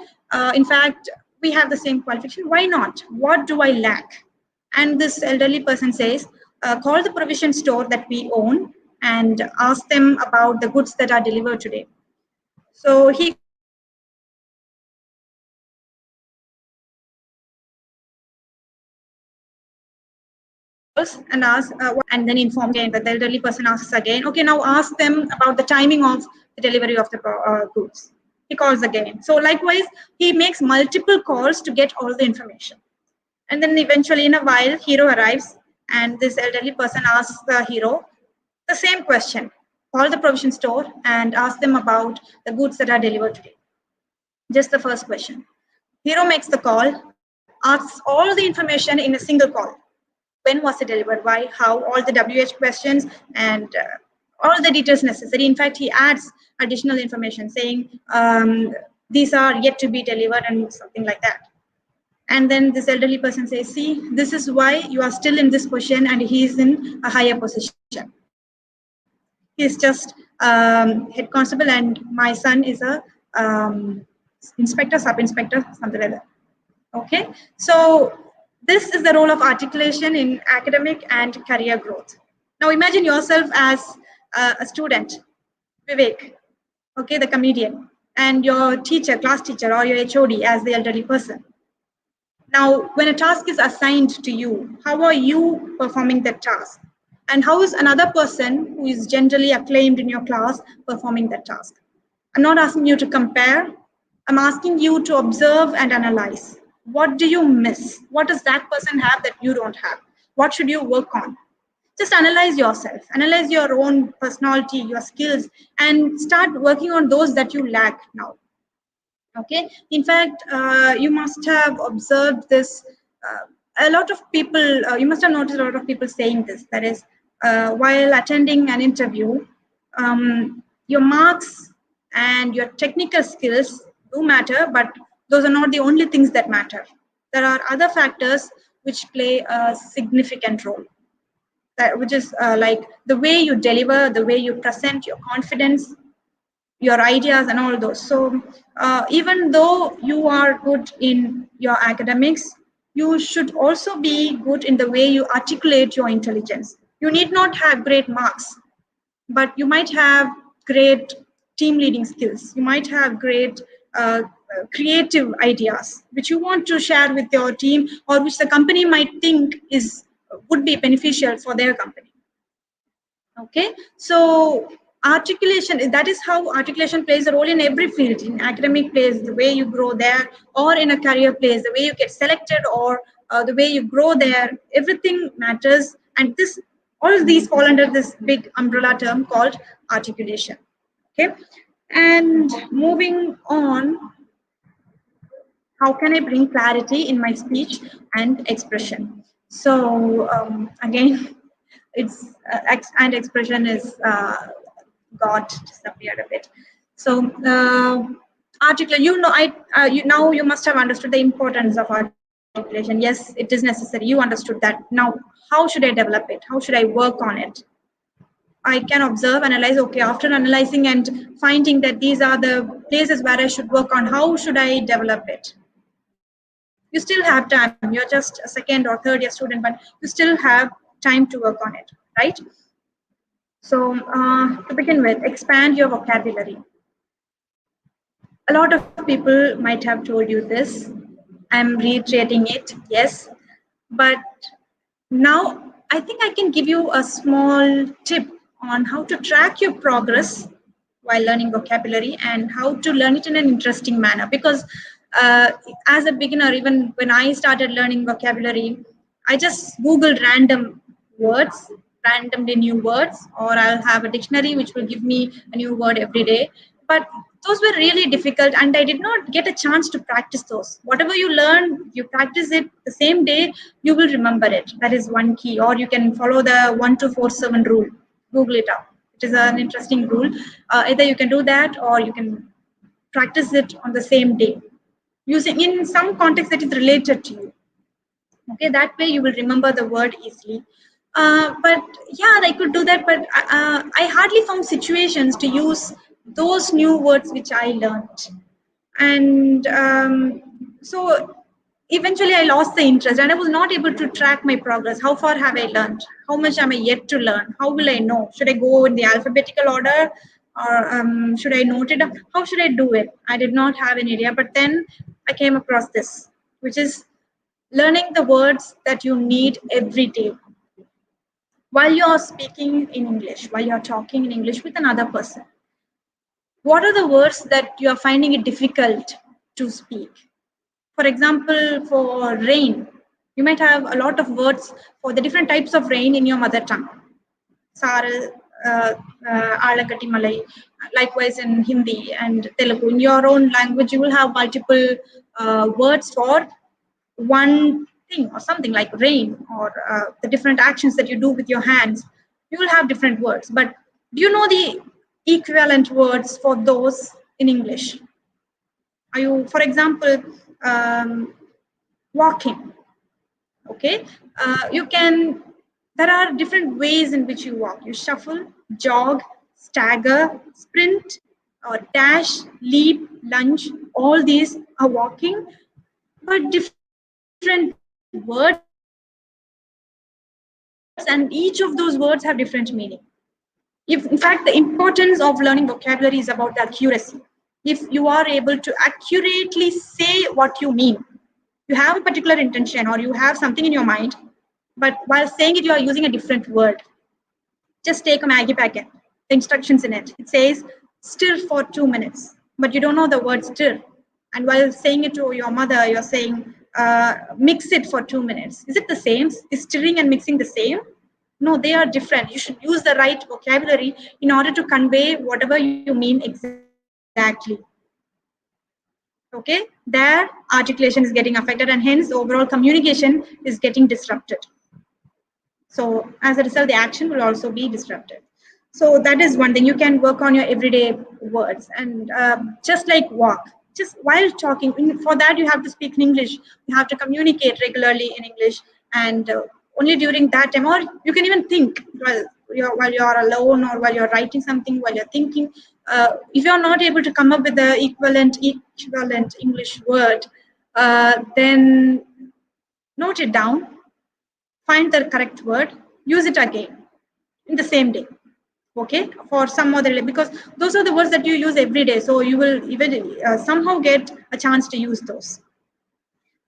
In fact, we have the same qualification. Why not? What do I lack? And this elderly person says, call the provision store that we own and ask them about the goods that are delivered today. So he calls and asks and then inform again. But the elderly person asks again, okay, now ask them about the timing of the delivery of the goods. He calls again. So likewise, he makes multiple calls to get all the information. And then eventually, in a while, hero arrives, and this elderly person asks the hero the same question. Call the provision store and ask them about the goods that are delivered today. Just the first question. Hero makes the call, asks all the information in a single call. When was it delivered? Why? How? All the WH questions and all the details necessary. In fact, he adds additional information saying these are yet to be delivered and something like that. And then this elderly person says, see, this is why you are still in this position and he is in a higher position. He is just head constable and my son is a inspector, sub-inspector, something like that. Okay, so this is the role of articulation in academic and career growth. Now imagine yourself as a student, Vivek, okay, the comedian, and your teacher, class teacher, or your HOD as the elderly person. Now, when a task is assigned to you, how are you performing that task? And how is another person who is generally acclaimed in your class performing that task? I'm not asking you to compare. I'm asking you to observe and analyze. What do you miss? What does that person have that you don't have? What should you work on? Just analyze yourself, analyze your own personality, your skills, and start working on those that you lack now. Okay, in fact, you must have observed this. A lot of people, you must have noticed a lot of people saying this. That is, while attending an interview, your marks and your technical skills do matter, but those are not the only things that matter. There are other factors which play a significant role. Which is like the way you deliver, the way you present, your confidence, your ideas and all those. So even though you are good in your academics, you should also be good in the way you articulate your intelligence. You need not have great marks, but you might have great team leading skills. You might have great creative ideas which you want to share with your team, or which the company might think would be beneficial for their company. Okay, so articulation, that is how articulation plays a role in every field. In academic plays, the way you grow there, or in a career plays, the way you get selected, or the way you grow there, everything matters. And this, all of these fall under this big umbrella term called articulation. Okay, and moving on, how can I bring clarity in my speech and expression? So again, it's and expression is got disappeared a bit. So articulation, now you must have understood the importance of articulation. Yes, it is necessary. You understood that. Now, how should I develop it? How should I work on it? I can observe, analyze. Okay, after analyzing and finding that these are the places where I should work on, how should I develop it? You still have time. You're just a second or third year student, but you still have time to work on it, right? So to begin with, expand your vocabulary. A lot of people might have told you this. I'm reiterating it, yes. But now I think I can give you a small tip on how to track your progress while learning vocabulary and how to learn it in an interesting manner. Because as a beginner, even when I started learning vocabulary, I just Googled random words, randomly new words, or I'll have a dictionary which will give me a new word every day. But those were really difficult and I did not get a chance to practice those. Whatever you learn, you practice it the same day, you will remember it. That is one key. Or you can follow the 1247 rule. Google it up. It is an interesting rule. Either you can do that or you can practice it on the same day, using in some context that is related to you. Okay, that way you will remember the word easily. But yeah, I could do that, but I hardly found situations to use those new words which I learned. And so eventually I lost the interest and I was not able to track my progress. How far have I learned? How much am I yet to learn? How will I know? Should I go in the alphabetical order, or should I note it up? How should I do it? I did not have an idea, but then I came across this, which is learning the words that you need every day. While you're speaking in English, while you're talking in English with another person, what are the words that you are finding it difficult to speak? For example, for rain, you might have a lot of words for the different types of rain in your mother tongue. Saral, Alakati Malay, likewise in Hindi and Telugu. In your own language, you will have multiple words for one thing or something like rain, or the different actions that you do with your hands. You will have different words. But do you know the equivalent words for those in English? Are you, for example, walking. Okay, there are different ways in which you walk. You shuffle, jog, stagger, sprint, or dash, leap, lunge. All these are walking, but different words, and each of those words have different meaning. In fact, the importance of learning vocabulary is about the accuracy. If you are able to accurately say what you mean, you have a particular intention or you have something in your mind, but while saying it, you are using a different word. Just take a Maggie packet, the instructions in it. It says stir for 2 minutes, but you don't know the word stir. And while saying it to your mother, you're saying mix it for 2 minutes. Is it the same? Is stirring and mixing the same? No, they are different. You should use the right vocabulary in order to convey whatever you mean exactly. Okay, there articulation is getting affected, and hence overall communication is getting disrupted. So as a result, the action will also be disrupted. So that is one thing. You can work on your everyday words, and just like walk, just while talking. For that, you have to speak in English. You have to communicate regularly in English, and only during that time, or you can even think while you're alone, or while you're writing something, while you're thinking. If you're not able to come up with the equivalent English word, then note it down, find the correct word, use it again in the same day. Okay, for some other, because those are the words that you use every day, so you will even somehow get a chance to use those.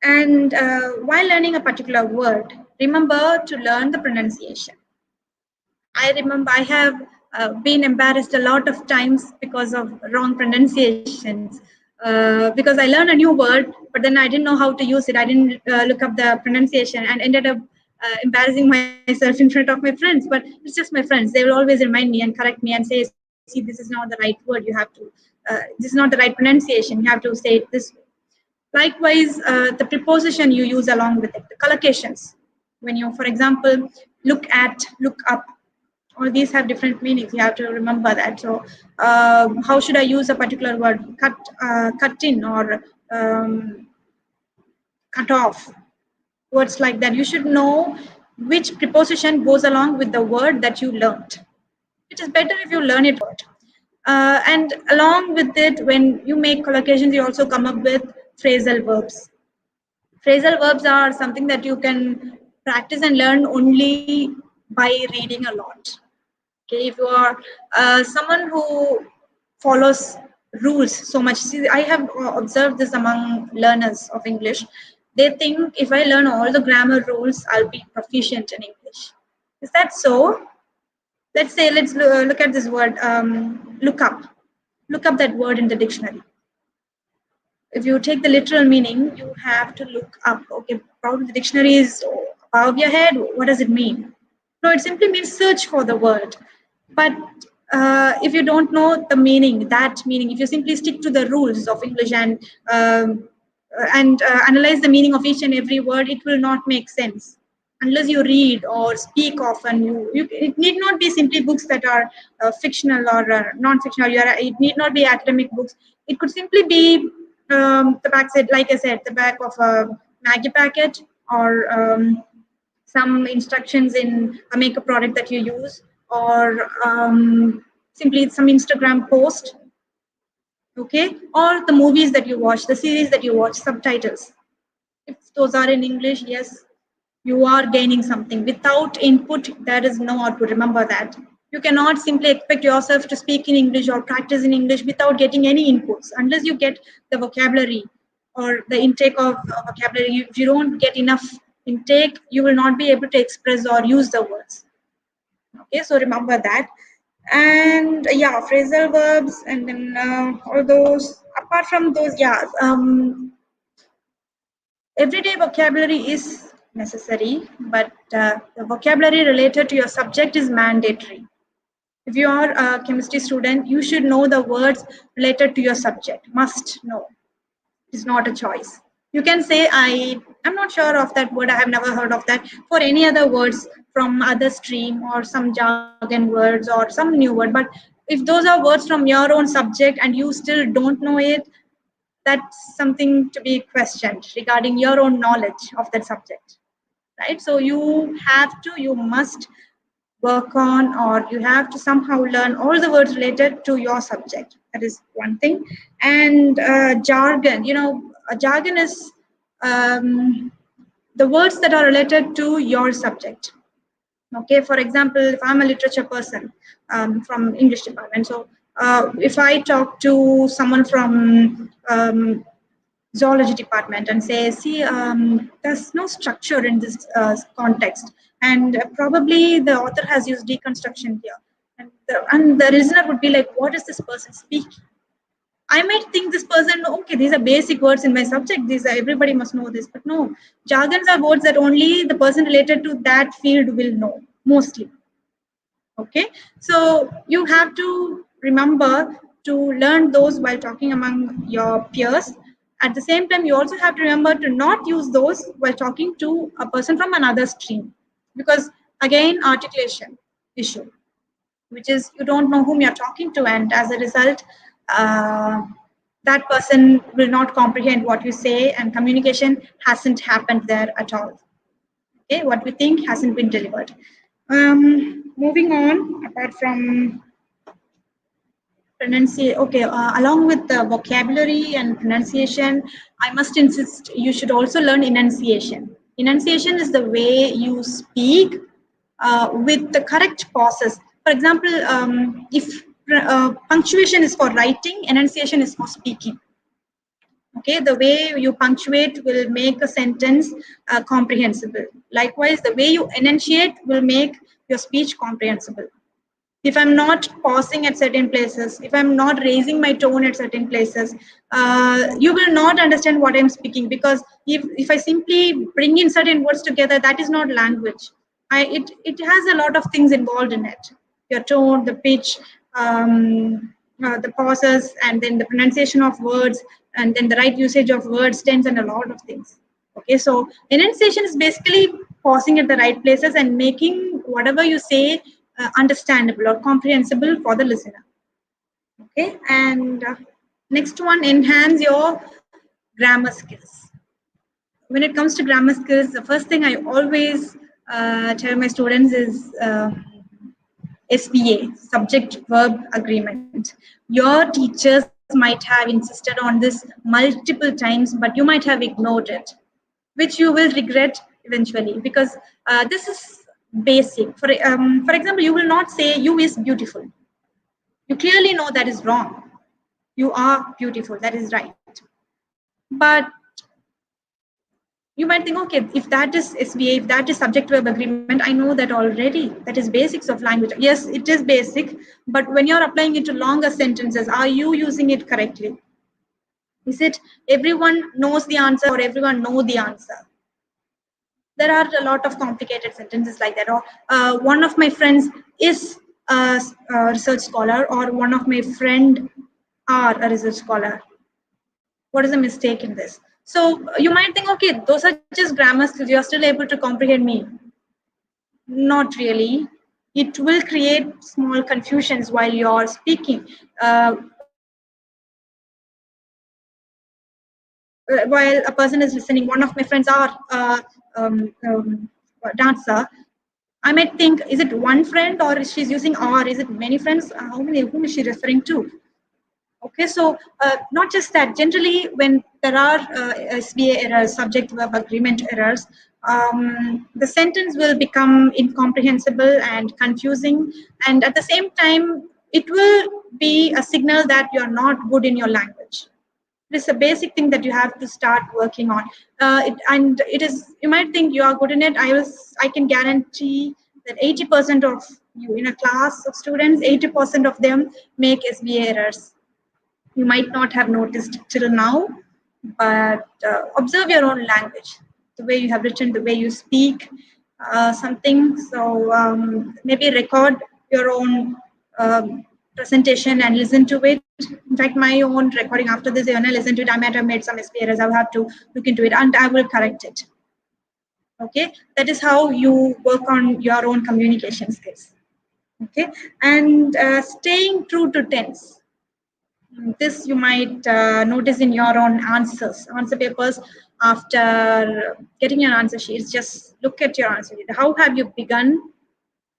And while learning a particular word, remember to learn the pronunciation. I remember I have been embarrassed a lot of times because of wrong pronunciations. Because I learned a new word, but then I didn't know how to use it. I didn't look up the pronunciation and ended up embarrassing myself in front of my friends. But it's just my friends. They will always remind me and correct me and say, see, this is not the right word. You have to, this is not the right pronunciation. You have to say it this way. Likewise, the preposition you use along with it, the collocations. When you, for example, look at, look up, all these have different meanings. You have to remember that. So how should I use a particular word? Cut in, or cut off, words like that. You should know which preposition goes along with the word that you learned. It is better if you learn it word. And along with it, when you make collocations, you also come up with phrasal verbs. Phrasal verbs are something that you can practice and learn only by reading a lot. Okay, if you are someone who follows rules so much, see, I have observed this among learners of English. They think if I learn all the grammar rules, I'll be proficient in English. Is that so? Let's say, let's look at this word, look up. Look up that word in the dictionary. If you take the literal meaning, you have to look up. Okay, probably the dictionary is above your head. What does it mean? No, it simply means search for the word. But if you don't know the meaning, that meaning, if you simply stick to the rules of English and analyze the meaning of each and every word, it will not make sense. Unless you read or speak often, it need not be simply books that are fictional or non-fictional. It need not be academic books. It could simply be the back side, like I said, the back of a Maggie packet, or some instructions in a makeup product that you use, or simply some Instagram post, okay, or the movies that you watch, the series that you watch, subtitles. If those are in English, yes, you are gaining something. Without input, there is no output. Remember that. You cannot simply expect yourself to speak in English or practice in English without getting any inputs. Unless you get the vocabulary or the intake of vocabulary, if you don't get enough intake, you will not be able to express or use the words. Okay, so remember that. And yeah, phrasal verbs, and then all those. Apart from those, yeah, everyday vocabulary is necessary, but the vocabulary related to your subject is mandatory. If you are a chemistry student, you should know the words related to your subject. Must know. It's not a choice. You can say, I'm not sure of that word, I have never heard of that, for any other words from other stream, or some jargon words or some new word. But if those are words from your own subject and you still don't know it, that's something to be questioned regarding your own knowledge of that subject, right? So you must work on, or you have to somehow learn all the words related to your subject. That is one thing. And jargon, a jargon is the words that are related to your subject. Okay, for example, if I'm a literature person from English department, so if I talk to someone from zoology department and say, see, there's no structure in this context, and probably the author has used deconstruction here, and the listener would be like, what is this person speaking? I might think this person, okay, these are basic words in my subject, these are, everybody must know this, but no, jargons are words that only the person related to that field will know mostly. Okay, so you have to remember to learn those while talking among your peers. At the same time, you also have to remember to not use those while talking to a person from another stream, because again, articulation issue, which is you don't know whom you're talking to, and as a result, that person will not comprehend what you say, and communication hasn't happened there at all. Okay, what we think hasn't been delivered. Moving on, apart from pronunciation, okay, along with the vocabulary and pronunciation, I must insist you should also learn enunciation. Enunciation is the way you speak with the correct pauses. For example, if punctuation is for writing, enunciation is for speaking. Okay, the way you punctuate will make a sentence comprehensible. Likewise, the way you enunciate will make your speech comprehensible. If I'm not pausing at certain places, if I'm not raising my tone at certain places, you will not understand what I'm speaking, because if I simply bring in certain words together, that is not language. It has a lot of things involved in it. Your tone, the pitch, the pauses, and then the pronunciation of words, and then the right usage of words, tense, and a lot of things. Okay, so enunciation is basically pausing at the right places and making whatever you say understandable or comprehensible for the listener. Okay, and next one, enhance your grammar skills. When it comes to grammar skills, the first thing I always tell my students is SVA, subject verb agreement. Your teachers might have insisted on this multiple times, but you might have ignored it, which you will regret eventually, because this is basic. For example, you will not say you is beautiful. You clearly know that is wrong. You are beautiful, that is right. But you might think, okay, if that is SVA, if that is subject verb agreement, I know that already. That is basics of language. Yes, it is basic, but when you're applying it to longer sentences, are you using it correctly? Is it everyone knows the answer or everyone know the answer? There are a lot of complicated sentences like that. Or one of my friends is a research scholar, or one of my friend are a research scholar. What is the mistake in this? So you might think, okay, those are just grammar skills. You're still able to comprehend me. Not really. It will create small confusions while you're speaking. While a person is listening, one of my friends are dancer. I might think, is it one friend, or is she's using or is it many friends? How many? Whom is she referring to? Okay, so not just that. Generally, when there are SBA errors, subject verb agreement errors, the sentence will become incomprehensible and confusing, and at the same time, it will be a signal that you are not good in your language. This is a basic thing that you have to start working on. And it is, you might think you are good in it. I can guarantee that 80% of you in a class of students, 80% of them make SBA errors. You might not have noticed till now, but observe your own language, the way you have written, the way you speak, something. So maybe record your own presentation and listen to it. In fact, my own recording after this, when I listen to it, I might have made some errors. I'll have to look into it and I will correct it. Okay, that is how you work on your own communication skills. Okay, and staying true to tense. This you might notice in your own answer papers. After getting your answer sheets, just look at your answer sheet. How have you begun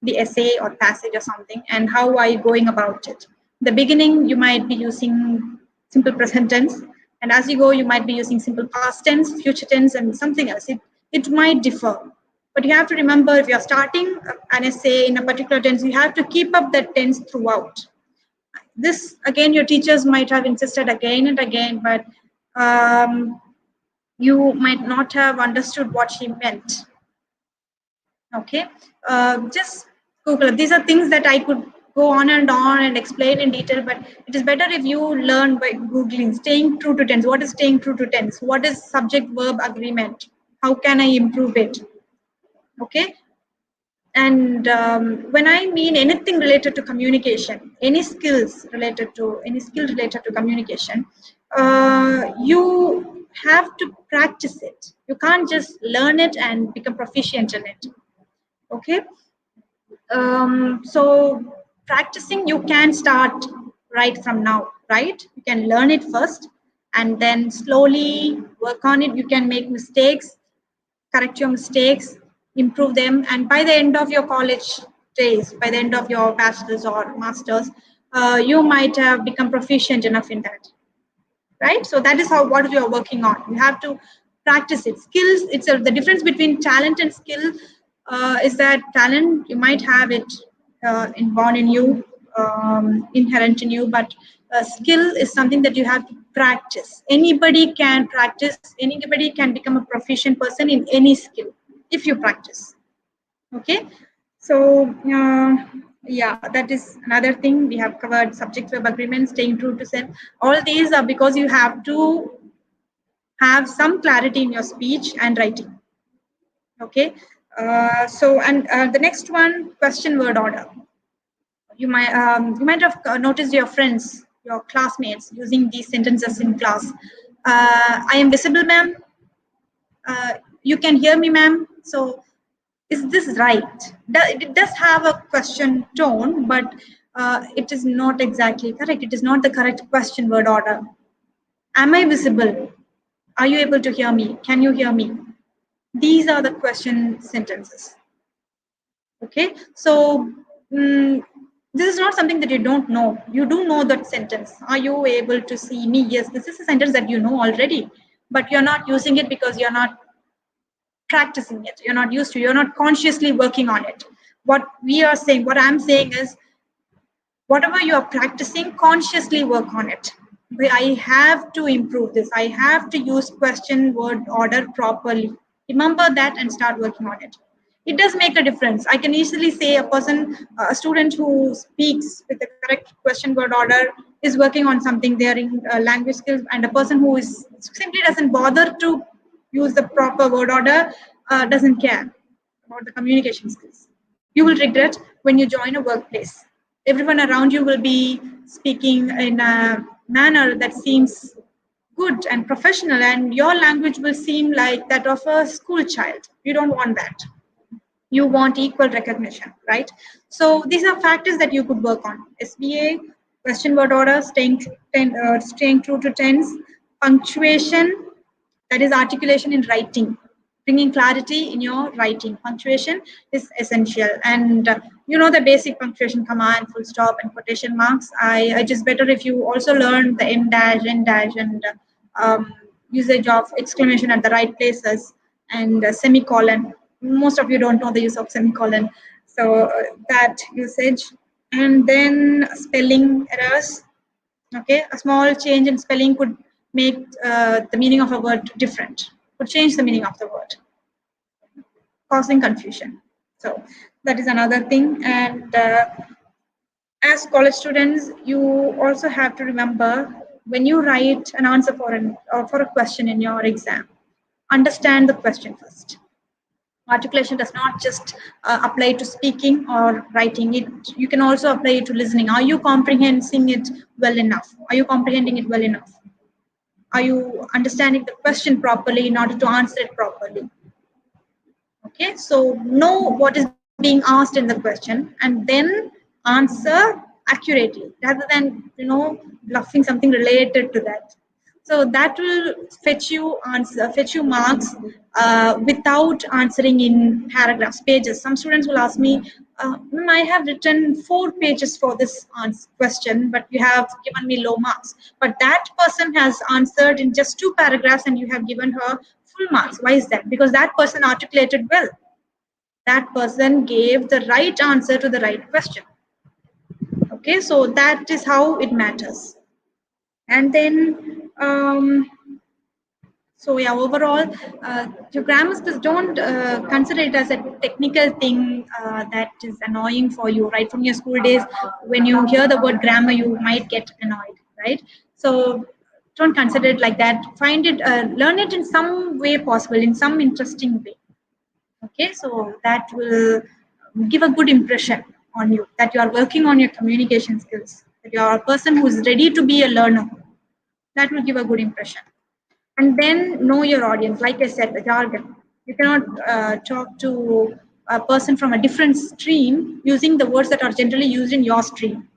the essay or passage or something, and how are you going about it? The beginning, you might be using simple present tense, and as you go, you might be using simple past tense, future tense, and something else. It might differ, but you have to remember, if you're starting an essay in a particular tense, you have to keep up that tense throughout. This again, your teachers might have insisted again and again, but you might not have understood what she meant. Okay, just Google. These are things that I could go on and explain in detail, but it is better if you learn by Googling. Staying true to tense. What is staying true to tense? What is subject verb agreement? How can I improve it? Okay, and when I mean anything related to communication, any skill related to communication, you have to practice it. You can't just learn it and become proficient in it. Okay, so practicing, you can start right from now, right? You can learn it first and then slowly work on it. You can make mistakes, correct your mistakes, improve them, and by the end of your college days, by the end of your bachelor's or master's, you might have become proficient enough in that, right? So that is how what you are working on. You have to practice it. Skills, the difference between talent and skill is that talent, you might have it inborn in you, inherent in you, but skill is something that you have to practice. Anybody can practice, anybody can become a proficient person in any skill if you practice. Okay, so yeah, that is another thing. We have covered subject verb agreement, staying true to self. All these are because you have to have some clarity in your speech and writing. Okay, so and the next one, question word order. You might have noticed your friends, your classmates using these sentences in class. I am visible, ma'am. You can hear me, ma'am. So is this right? It does have a question tone, but it is not exactly correct. It is not the correct question word order. Am I visible? Are you able to hear me? Can you hear me? These are the question sentences. Okay, so this is not something that you don't know. You do know that sentence. Are you able to see me? Yes, this is a sentence that you know already, but you're not using it because you're not practicing it. You're not used to, you're not consciously working on it. What we are saying, what I'm saying is, whatever you are practicing, consciously work on it. I have to improve this. I have to use question word order properly. Remember that and start working on it. It does make a difference. I can easily say a student who speaks with the correct question word order is working on something. They are in language skills, and a person who is simply doesn't bother to use the proper word order, doesn't care about the communication skills. You will regret when you join a workplace. Everyone around you will be speaking in a manner that seems good and professional, and your language will seem like that of a school child. You don't want that. You want equal recognition, right? So these are factors that you could work on. SBA, question word order, staying true to tense, punctuation, that is articulation in writing, bringing clarity in your writing. Punctuation is essential, and you know the basic punctuation, comma and full stop and quotation marks. I just better if you also learn the m dash, n dash, and usage of exclamation at the right places, and semicolon. Most of you don't know the use of semicolon, so that usage. And then spelling errors. Okay, a small change in spelling could make the meaning of a word different, could change the meaning of the word, causing confusion. So that is another thing. And as college students, you also have to remember, when you write an answer for a question in your exam, understand the question first. Articulation does not just apply to speaking or writing. You can also apply it to listening. Are you comprehending it well enough? Are you comprehending it well enough? Are you understanding the question properly in order to answer it properly? Okay, so know what is being asked in the question and then answer accurately rather than bluffing something related to that. So that will fetch you marks without answering in paragraphs, pages. Some students will ask me, "Ma'am, I have written 4 pages for this question, but you have given me low marks." But that person has answered in just 2 paragraphs, and you have given her full marks. Why is that? Because that person articulated well. That person gave the right answer to the right question. Okay, so that is how it matters. And then so yeah, overall, your grammar skills, don't consider it as a technical thing that is annoying for you. Right from your school days, when you hear the word grammar, you might get annoyed, right? So don't consider it like that. Find it, learn it in some way possible, in some interesting way. Okay, so that will give a good impression on you that you are working on your communication skills, that you are a person who is ready to be a learner. That will give a good impression. And then know your audience. Like I said, the jargon. You cannot talk to a person from a different stream using the words that are generally used in your stream.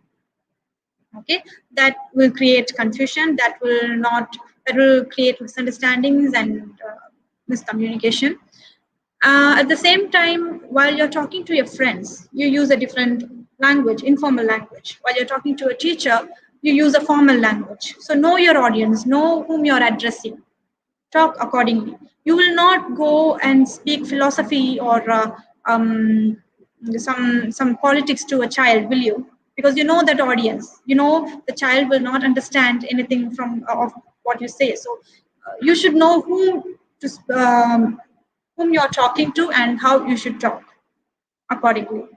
Okay, that will create confusion. That will create misunderstandings and miscommunication. At the same time, while you're talking to your friends, you use a different language, informal language. While you're talking to a teacher, you use a formal language. So know your audience, know whom you're addressing. Talk accordingly. You will not go and speak philosophy or some politics to a child, will you? Because you know that audience. You know the child will not understand anything from of what you say. So you should know whom you're talking to and how you should talk accordingly.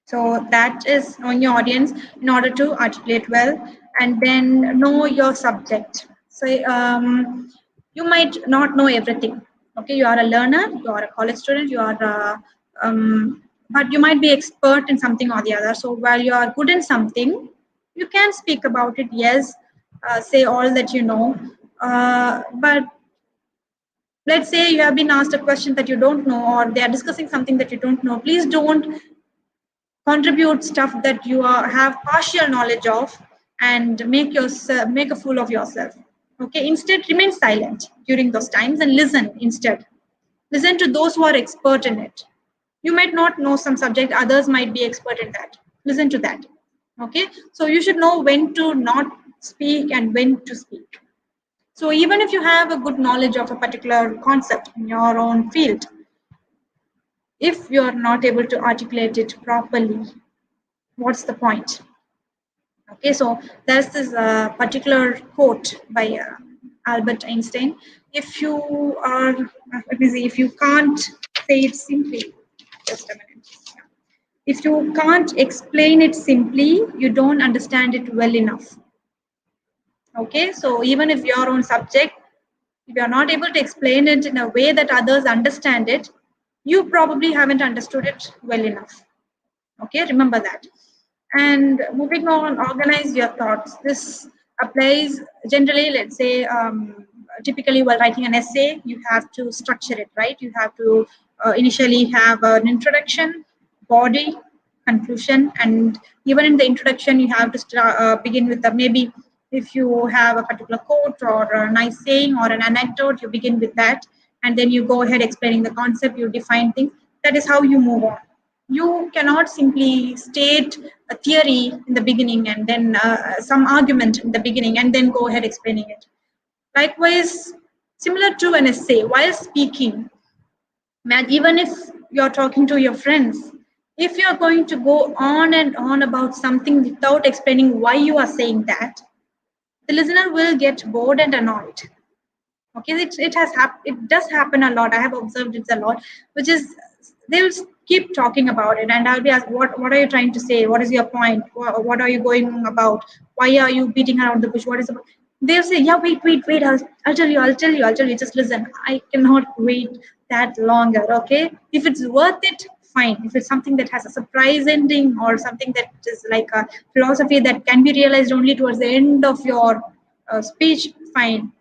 So that is knowing your audience in order to articulate well, and then know your subject. So you might not know everything. Okay, you are a learner, you are a college student, but you might be expert in something or the other. So while you are good in something, you can speak about it. Yes, say all that you know, but let's say you have been asked a question that you don't know, or they are discussing something that you don't know. Please don't contribute stuff that you have partial knowledge of and make a fool of yourself. Okay, instead remain silent during those times and listen. Instead listen to those who are expert in it. You might not know some subject, others might be expert in that. Listen to that. Okay, so you should know when to not speak and when to speak. So even if you have a good knowledge of a particular concept in your own field, if you're not able to articulate it properly, what's the point? Okay, so there's this particular quote by Albert Einstein. If you are, let me see, if you can't say it simply, just a minute. If you can't explain it simply, you don't understand it well enough. Okay, so even if your own subject, if you're not able to explain it in a way that others understand it, you probably haven't understood it well enough. Okay, remember that. And moving on, organize your thoughts. This applies generally, let's say, typically while writing an essay, you have to structure it, right? You have to initially have an introduction, body, conclusion, and even in the introduction, you have to begin with maybe if you have a particular quote or a nice saying or an anecdote, you begin with that, and then you go ahead explaining the concept, you define things. That is how you move on. You cannot simply state a theory in the beginning and then some argument in the beginning and then go ahead explaining it. Likewise, similar to an essay, while speaking, even if you're talking to your friends, if you're going to go on and on about something without explaining why you are saying that, the listener will get bored and annoyed. Okay, it does happen a lot. I have observed it a lot, which is they will keep talking about it, and I'll be asked, what are you trying to say? What is your point? What are you going about? Why are you beating around the bush? What is about? They'll say, yeah, wait, I'll tell you, just listen. I cannot wait that longer. Okay, if it's worth it, fine. If it's something that has a surprise ending or something that is like a philosophy that can be realized only towards the end of your speech, fine.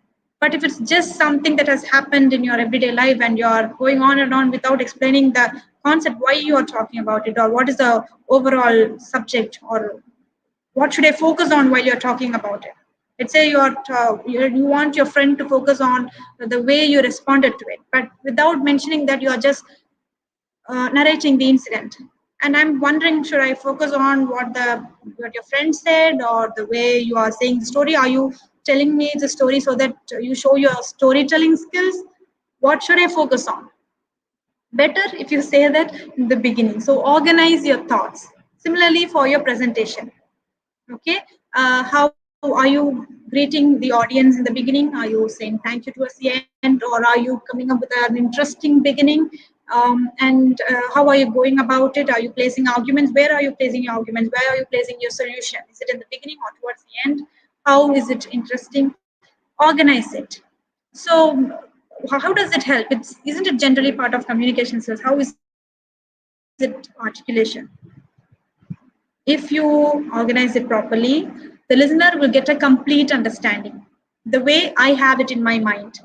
But if it's just something that has happened in your everyday life and you're going on and on without explaining the concept, why you are talking about it, or what is the overall subject or what should I focus on while you're talking about it? Let's say you want your friend to focus on the way you responded to it, but without mentioning that, you are just narrating the incident. And I'm wondering, should I focus on what your friend said, or the way you are saying the story? Are you telling me the story so that you show your storytelling skills? What should I focus on? Better if you say that in the beginning. So organize your thoughts. Similarly for your presentation. Okay, how are you greeting the audience in the beginning? Are you saying thank you towards the end, or are you coming up with an interesting beginning? And how are you going about it? Are you placing arguments? Where are you placing your arguments? Where are you placing your solution? Is it in the beginning or towards the end? How is it interesting? Organize it. So how does it help? Isn't it generally part of communication skills? How is it articulation? If you organize it properly, the listener will get a complete understanding. The way I have it in my mind.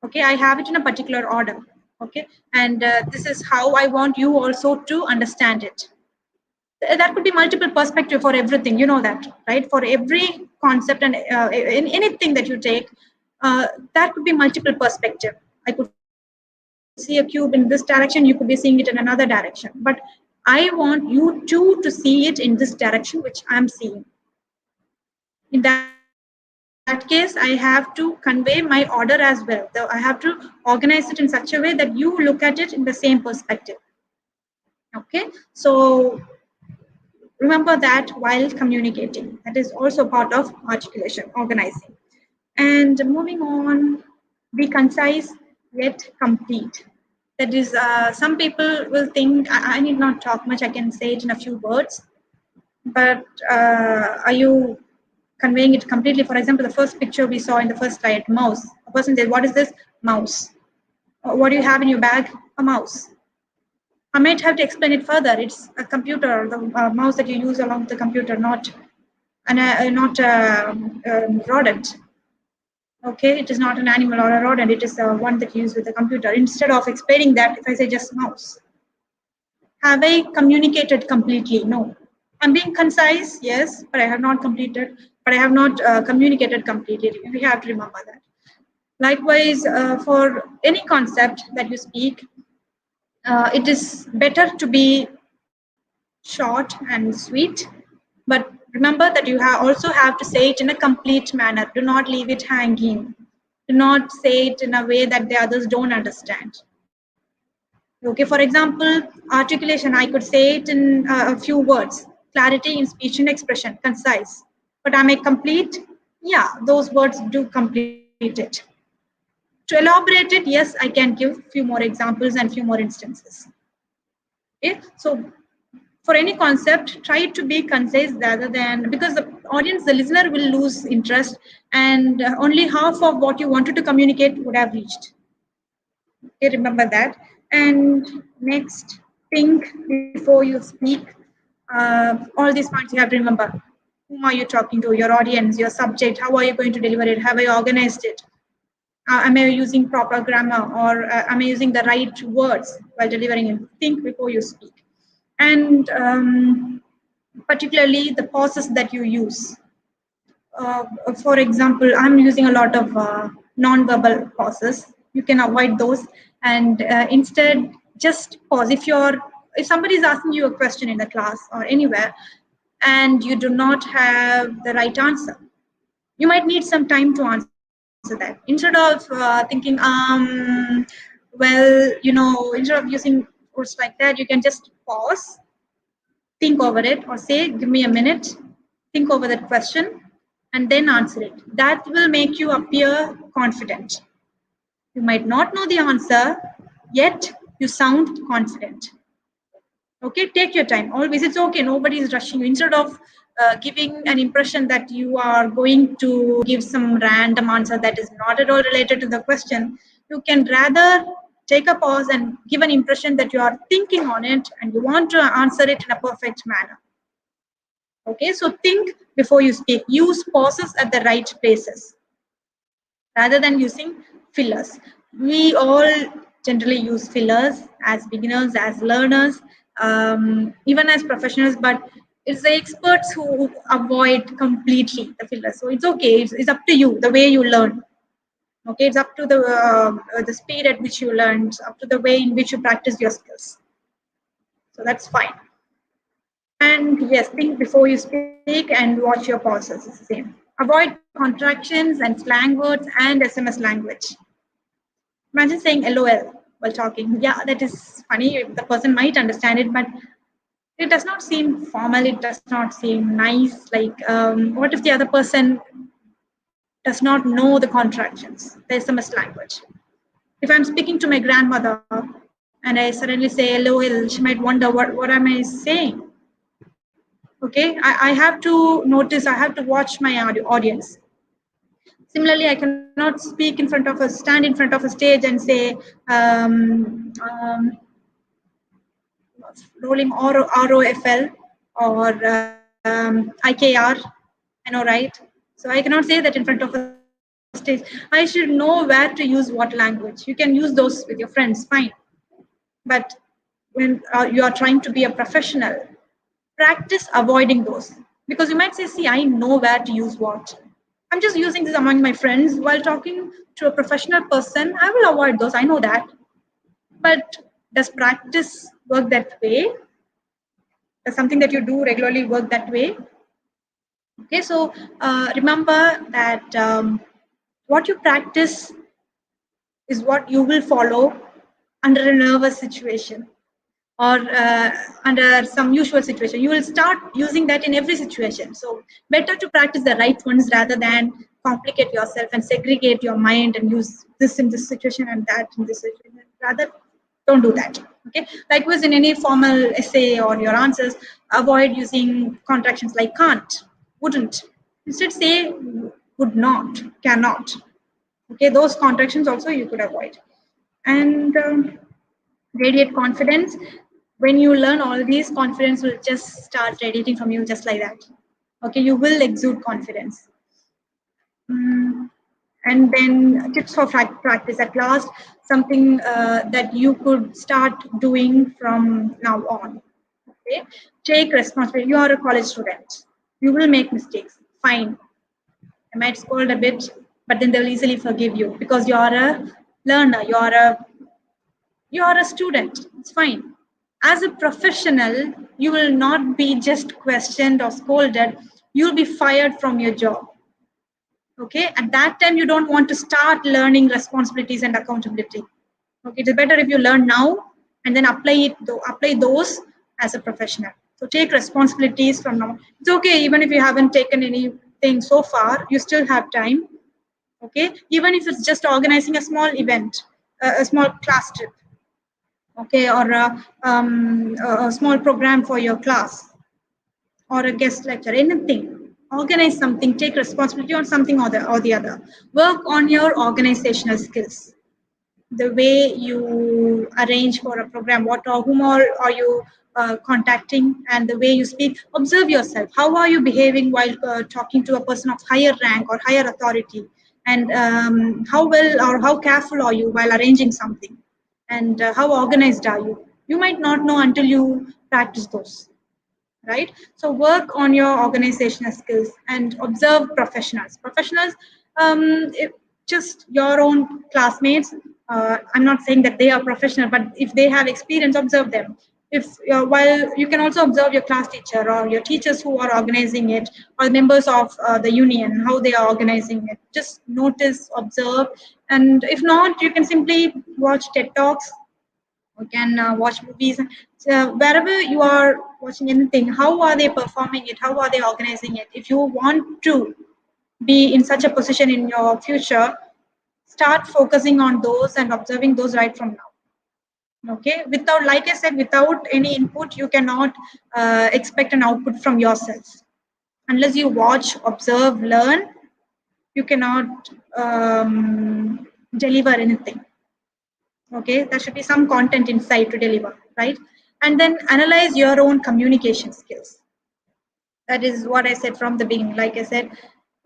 Okay, I have it in a particular order. Okay, and this is how I want you also to understand it. That could be multiple perspective for everything. You know that, right? For every concept and in anything that you take, that could be multiple perspective. I could see a cube in this direction. You could be seeing it in another direction. But I want you two to see it in this direction, which I'm seeing. In that case, I have to convey my order as well. I have to organize it in such a way that you look at it in the same perspective. Okay, so remember that while communicating. That is also part of articulation, organizing. And moving on, be concise yet complete. That is, some people will think I need not talk much, I can say it in a few words. But are you conveying it completely? For example, the first picture we saw in the first slide, mouse. A person said, what is this? Mouse. What do you have in your bag? A mouse. I might have to explain it further. It's a computer, the mouse that you use along with the computer, not rodent. Okay, it is not an animal or a rodent. It is one that you use with the computer. Instead of explaining that, if I say just mouse, have I communicated completely? No. I'm being concise, yes, but I have not completed. But I have not communicated completely. We have to remember that. Likewise, for any concept that you speak, it is better to be short and sweet, but remember that you also have to say it in a complete manner. Do not leave it hanging. Do not say it in a way that the others don't understand. Okay, for example, articulation, I could say it in a few words. Clarity in speech and expression, concise. But am I complete? Yeah, those words do complete it. To elaborate it, yes, I can give few more examples and few more instances. Okay, so for any concept, try to be concise rather than, because the audience, the listener will lose interest, and only half of what you wanted to communicate would have reached. Okay, remember that. And next, think before you speak. All these points you have to remember. Whom are you talking to? Your audience, your subject. How are you going to deliver it? Have I organized it? Am I using proper grammar, or am I using the right words while delivering it? Think before you speak. And particularly the pauses that you use. For example, I'm using a lot of non-verbal pauses. You can avoid those, and instead just pause. If somebody is asking you a question in the class or anywhere, and you do not have the right answer, you might need some time to answer that. Instead of thinking, instead of using words like that, you can just pause, think over it, or say, give me a minute, think over that question, and then answer it. That will make you appear confident. You might not know the answer, yet you sound confident. Okay, take your time. Always, it's okay. Nobody is rushing you. Instead of giving an impression that you are going to give some random answer that is not at all related to the question, you can rather take a pause and give an impression that you are thinking on it and you want to answer it in a perfect manner. Okay, so think before you speak. Use pauses at the right places rather than using fillers. We all generally use fillers as beginners, as learners, even as professionals, but It's the experts who avoid completely the fillers. So it's okay. It's up to you the way you learn. Okay, it's up to the speed at which you learn. It's up to the way in which you practice your skills. So that's fine. And yes, think before you speak and watch your pauses. It's the same. Avoid contractions and slang words and SMS language. Imagine saying LOL while talking. Yeah, that is funny. The person might understand it, but it does not seem formal. It does not seem nice. Like, what if the other person does not know the contractions, the SMS language? If I'm speaking to my grandmother and I suddenly say LOL, she might wonder what am I saying? Okay, I have to notice, I have to watch my audience. Similarly, I cannot speak in front of a stand in front of a stage and say rolling ROFL or IKR, I know, right? So I cannot say that in front of a stage. I should know where to use what language. You can use those with your friends, fine. But when you are trying to be a professional, practice avoiding those, because you might say, see, I know where to use what. I'm just using this among my friends. While talking to a professional person, I will avoid those. I know that. But does practice work that way? Does something that you do regularly work that way? Okay, so remember that what you practice is what you will follow under a nervous situation or under some usual situation. You will start using that in every situation. So better to practice the right ones rather than complicate yourself and segregate your mind and use this in this situation and that in this situation. Rather, don't do that. Okay. Likewise, in any formal essay or your answers, avoid using contractions like can't, wouldn't. Instead, say would not, cannot. Okay, those contractions also you could avoid. And radiate confidence. When you learn all these, confidence will just start radiating from you just like that. Okay, you will exude confidence. And then tips for practice at last, something that you could start doing from now on. Okay, take responsibility. You are a college student. You will make mistakes. Fine. I might scold a bit, but then they'll easily forgive you because you are a learner. You are a student. It's fine. As a professional, you will not be just questioned or scolded. You'll be fired from your job. Okay. At that time, you don't want to start learning responsibilities and accountability. Okay. It's better if you learn now and then apply those as a professional. So take responsibilities from now. It's okay. Even if you haven't taken anything so far, you still have time. Okay. Even if it's just organizing a small event, a small class trip. Okay, or a small program for your class or a guest lecture, anything. Organize something, take responsibility on something or the other. Work on your organizational skills. The way you arrange for a program, whom are you contacting, and the way you speak. Observe yourself. How are you behaving while talking to a person of higher rank or higher authority? And how well or how careful are you while arranging something? And how organized are you? You might not know until you practice those, right? So work on your organizational skills and observe professionals. Just your own classmates. I'm not saying that they are professional, but if they have experience, observe them. If while you can also observe your class teacher or your teachers who are organizing it, or members of the union, how they are organizing it. Just notice, observe, and if not, you can simply watch TED Talks. You can watch movies. Wherever you are watching anything, how are they performing it? How are they organizing it? If you want to be in such a position in your future, start focusing on those and observing those right from now. Okay, without, like I said, without any input, you cannot expect an output from yourself. Unless you watch, observe, learn, you cannot deliver anything. Okay, there should be some content inside to deliver, right? And then analyze your own communication skills. That is what I said from the beginning. Like I said,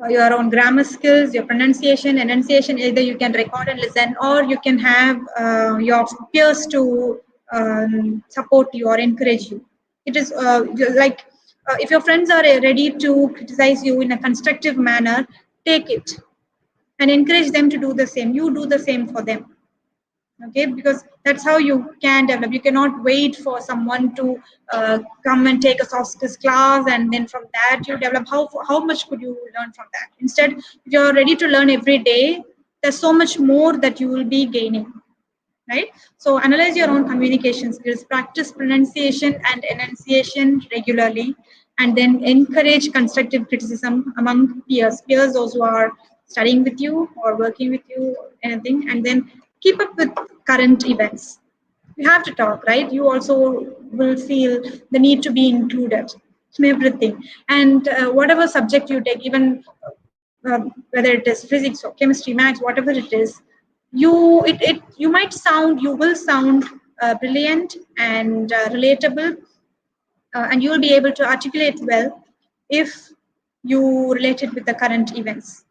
your own grammar skills, your pronunciation, enunciation. Either you can record and listen, or you can have your peers to support you or encourage you. It is like If your friends are ready to criticize you in a constructive manner, take it and encourage them to do the same. You do the same for them. Okay, because that's how you can develop. You cannot wait for someone to come and take a soft skills class and then from that you develop. How much could you learn from that? Instead, if you're ready to learn every day, there's so much more that you will be gaining, right? So analyze your own communication skills, practice pronunciation and enunciation regularly, and then encourage constructive criticism among peers, those who are studying with you or working with you, anything, and then keep up with current events. You have to talk, right? You also will feel the need to be included in everything. And whatever subject you take, even whether it is physics or chemistry, maths, whatever it is, you might sound, you will sound brilliant and relatable, and you will be able to articulate well if you relate it with the current events.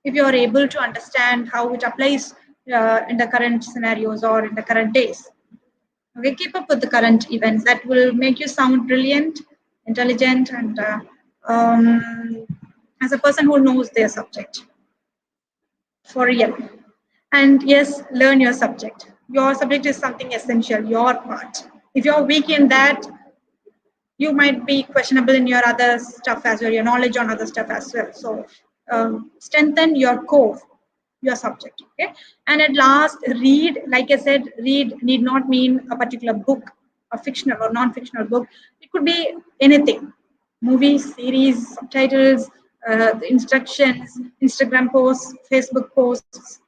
If you are able to understand how it applies in the current scenarios or in the current days. Okay, keep up with the current events. That will make you sound brilliant, intelligent, and um, as a person who knows their subject for real. And yes, learn your subject. Your subject is something essential, your part. If you're weak in that, you might be questionable in your other stuff as well, your knowledge on other stuff as well. So strengthen your core, your subject. Okay. And at last, read. Like I said, read need not mean a particular book, a fictional or non-fictional book. It could be anything: movies, series, subtitles, the instructions, Instagram posts, Facebook posts.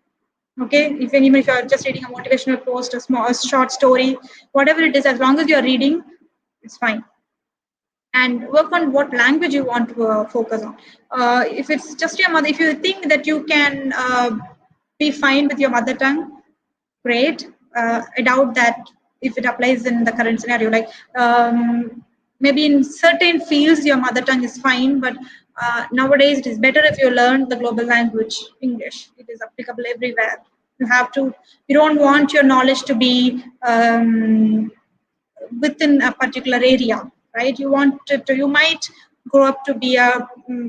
Okay, even if you're just reading a motivational post, a short story, whatever it is, as long as you're reading, it's fine. And work on what language you want to focus on. If it's just your mother, if you think that you can be fine with your mother tongue, great. I doubt that if it applies in the current scenario. Like maybe in certain fields your mother tongue is fine, but nowadays it is better if you learn the global language, English. It is applicable everywhere. You have to. You don't want your knowledge to be within a particular area, right? You want to, you might grow up to be a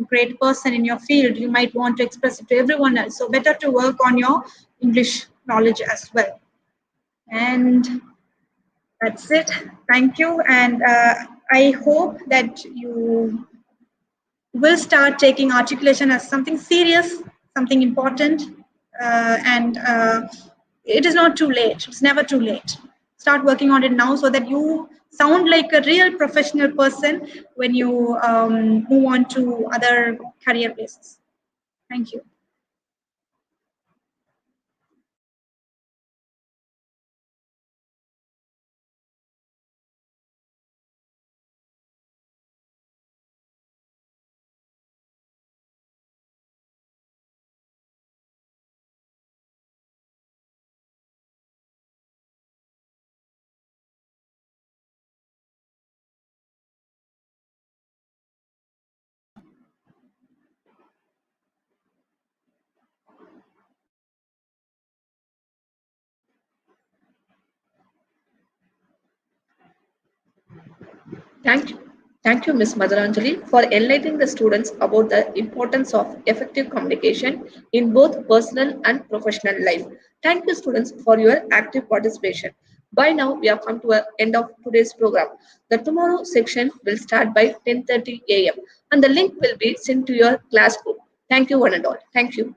great person in your field. You might want to express it to everyone else. So better to work on your English knowledge as well. And that's it. Thank you. And I hope that you will start taking articulation as something serious, something important, and it is not too late. It's never too late. Start working on it now so that you sound like a real professional person when you move on to other career bases. Thank you. Thank you. Thank you, Ms. Madharanjali, for enlightening the students about the importance of effective communication in both personal and professional life. Thank you, students, for your active participation. By now, we have come to the end of today's program. The tomorrow section will start by 10:30 a.m. and the link will be sent to your class group. Thank you, one and all. Thank you.